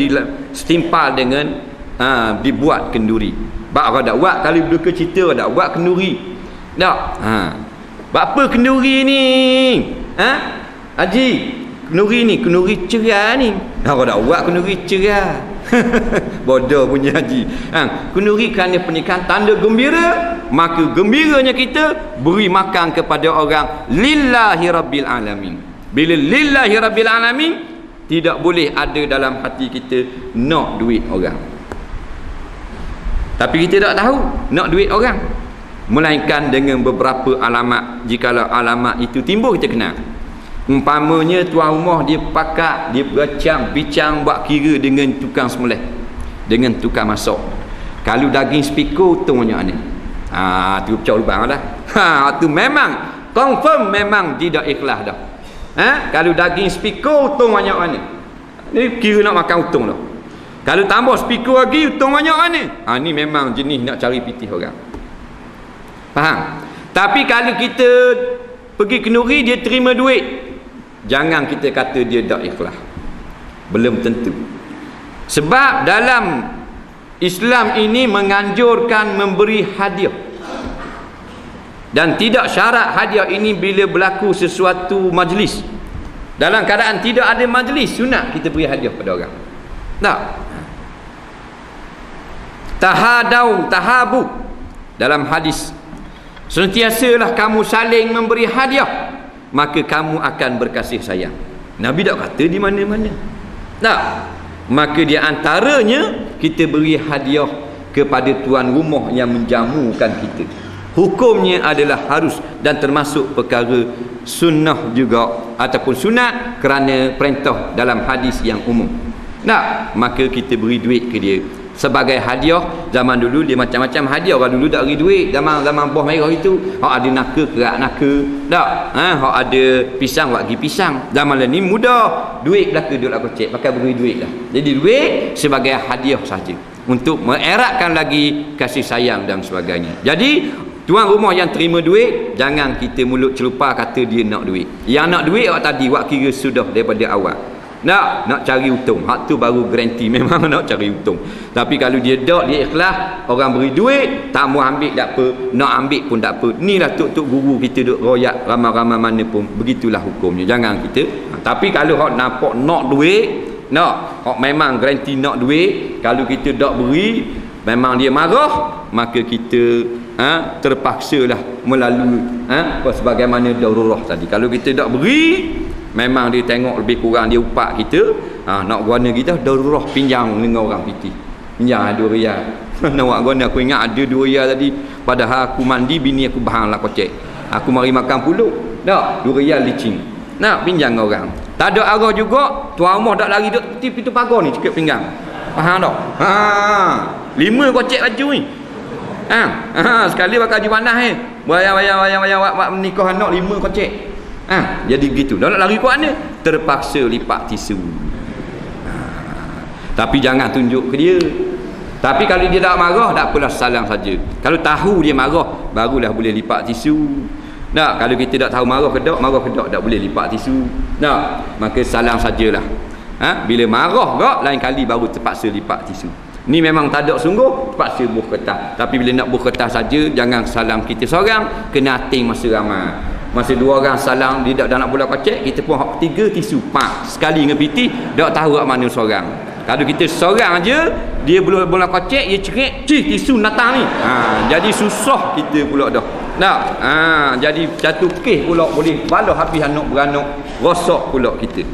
setimpal dengan dibuat kenduri. Bak orang tak buat, kalau berduka cita orang tak buat kenduri. Tak? Apa kenduri ni? Haji, kenduri ni, kenduri cerai ni. Orang tak buat kenduri cerai. Bodoh punya haji. Kenduri kerana pernikahan tanda gembira, maka gembiranya kita beri makan kepada orang lillahi rabbil alamin. Bila lillahi rabbil alamin, tidak boleh ada dalam hati kita nak duit orang. Tapi kita tak tahu nak duit orang, melainkan dengan beberapa alamat. Jikalau alamat itu timbul, kita kenal. Umpamanya tuan rumah dia pakat, dia bincang buat kira dengan tukang sembelih, dengan tukang masak. Kalau daging spiko tu banyak ni. Tu pecah lubang dah. Tu memang confirm memang tidak ikhlas dah. Kalau daging speaker untung banyak mana? Ni kira nak makan untung dah. Kalau tambah speaker lagi untung banyak mana? Ni memang jenis nak cari pitih orang. Faham? Tapi kalau kita pergi kenduri dia terima duit, jangan kita kata dia tak ikhlas. Belum tentu. Sebab dalam Islam ini menganjurkan memberi hadiah. Dan tidak syarat hadiah ini bila berlaku sesuatu majlis. Dalam keadaan tidak ada majlis, sunat kita beri hadiah pada orang. Tak? Tahabu dalam hadis, sentiasalah kamu saling memberi hadiah, maka kamu akan berkasih sayang. Nabi tak kata di mana-mana. Tak? Maka di antaranya kita beri hadiah kepada tuan rumah yang menjamukan kita. Hukumnya adalah harus dan termasuk perkara sunnah juga, ataupun sunat kerana perintah dalam hadis yang umum. Nah, maka kita beri duit ke dia sebagai hadiah. Zaman dulu dia macam-macam hadiah. Orang dulu tak beri duit. Zaman bawah merah itu, hak ada naka kerak naka, tak? Hak ada pisang buat pergi pisang. Zaman ni mudah, duit belaka duduk lah kocek, pakai beri duit lah. Jadi duit sebagai hadiah saja untuk mengeratkan lagi kasih sayang dan sebagainya. Jadi tuan rumah yang terima duit, jangan kita mulut celupa kata dia nak duit. Yang nak duit awak tadi, awak kira sudah daripada awal nak cari untung. Hak tu baru garanti memang nak cari untung. Tapi kalau dia tak, dia ikhlas, orang beri duit, tak mau ambil tak apa, nak ambil pun tak apa. Inilah tok-tok guru kita duk royak ramai-ramai mana pun, begitulah hukumnya. Jangan kita. Tapi kalau hak nampak nak duit, hak memang garanti nak duit, kalau kita tak beri, memang dia marah, maka kita terpaksalah melalui sebagaimana darurah tadi. Kalau kita tak beri, memang dia tengok lebih kurang dia upak kita, nak guna kita darurah, pinjam dengan orang piti, pinjam 2 riyal. Nak guna, aku ingat ada 2 riyal tadi, padahal aku mandi bini aku bahang lah kocek, aku mari makan puluk, tak 2 riyal licin, nak pinjam dengan orang. Tak ada arah juga, tuan rumah tak lari duduk tepi pintu pagar ni cekik pinggang, faham tak? 5 kocek baju ni. Sekali bakal haji panas bayar menikah anak 5 kocek. Jadi gitu. Dah nak lari ke mana? Terpaksa lipat tisu. Tapi jangan tunjuk ke dia. Tapi kalau dia tak marah, tak apalah, salam saja. Kalau tahu dia marah, barulah boleh lipat tisu. Nah, kalau kita tak tahu marah ke tak boleh lipat tisu. Nah, maka salam sajalah. Bila marah gak, lain kali baru terpaksa lipat tisu. Ni memang tak ada sungguh, terpaksa buh kertas. Tapi bila nak buh kertas saja, jangan salam kita seorang, kena ating masa ramai. Masa 2 orang salam, dia tak nak bola kocek, kita pun hak 3 tisu, sekali dengan piti, tak tahu kat mana seorang. Kalau kita seorang aja, dia belum bola kocek, dia cerit, tisu datang ni. Jadi susah kita pula dah. Jadi jatuh kes pula, boleh balah habis anak beranak, rosak pula kita.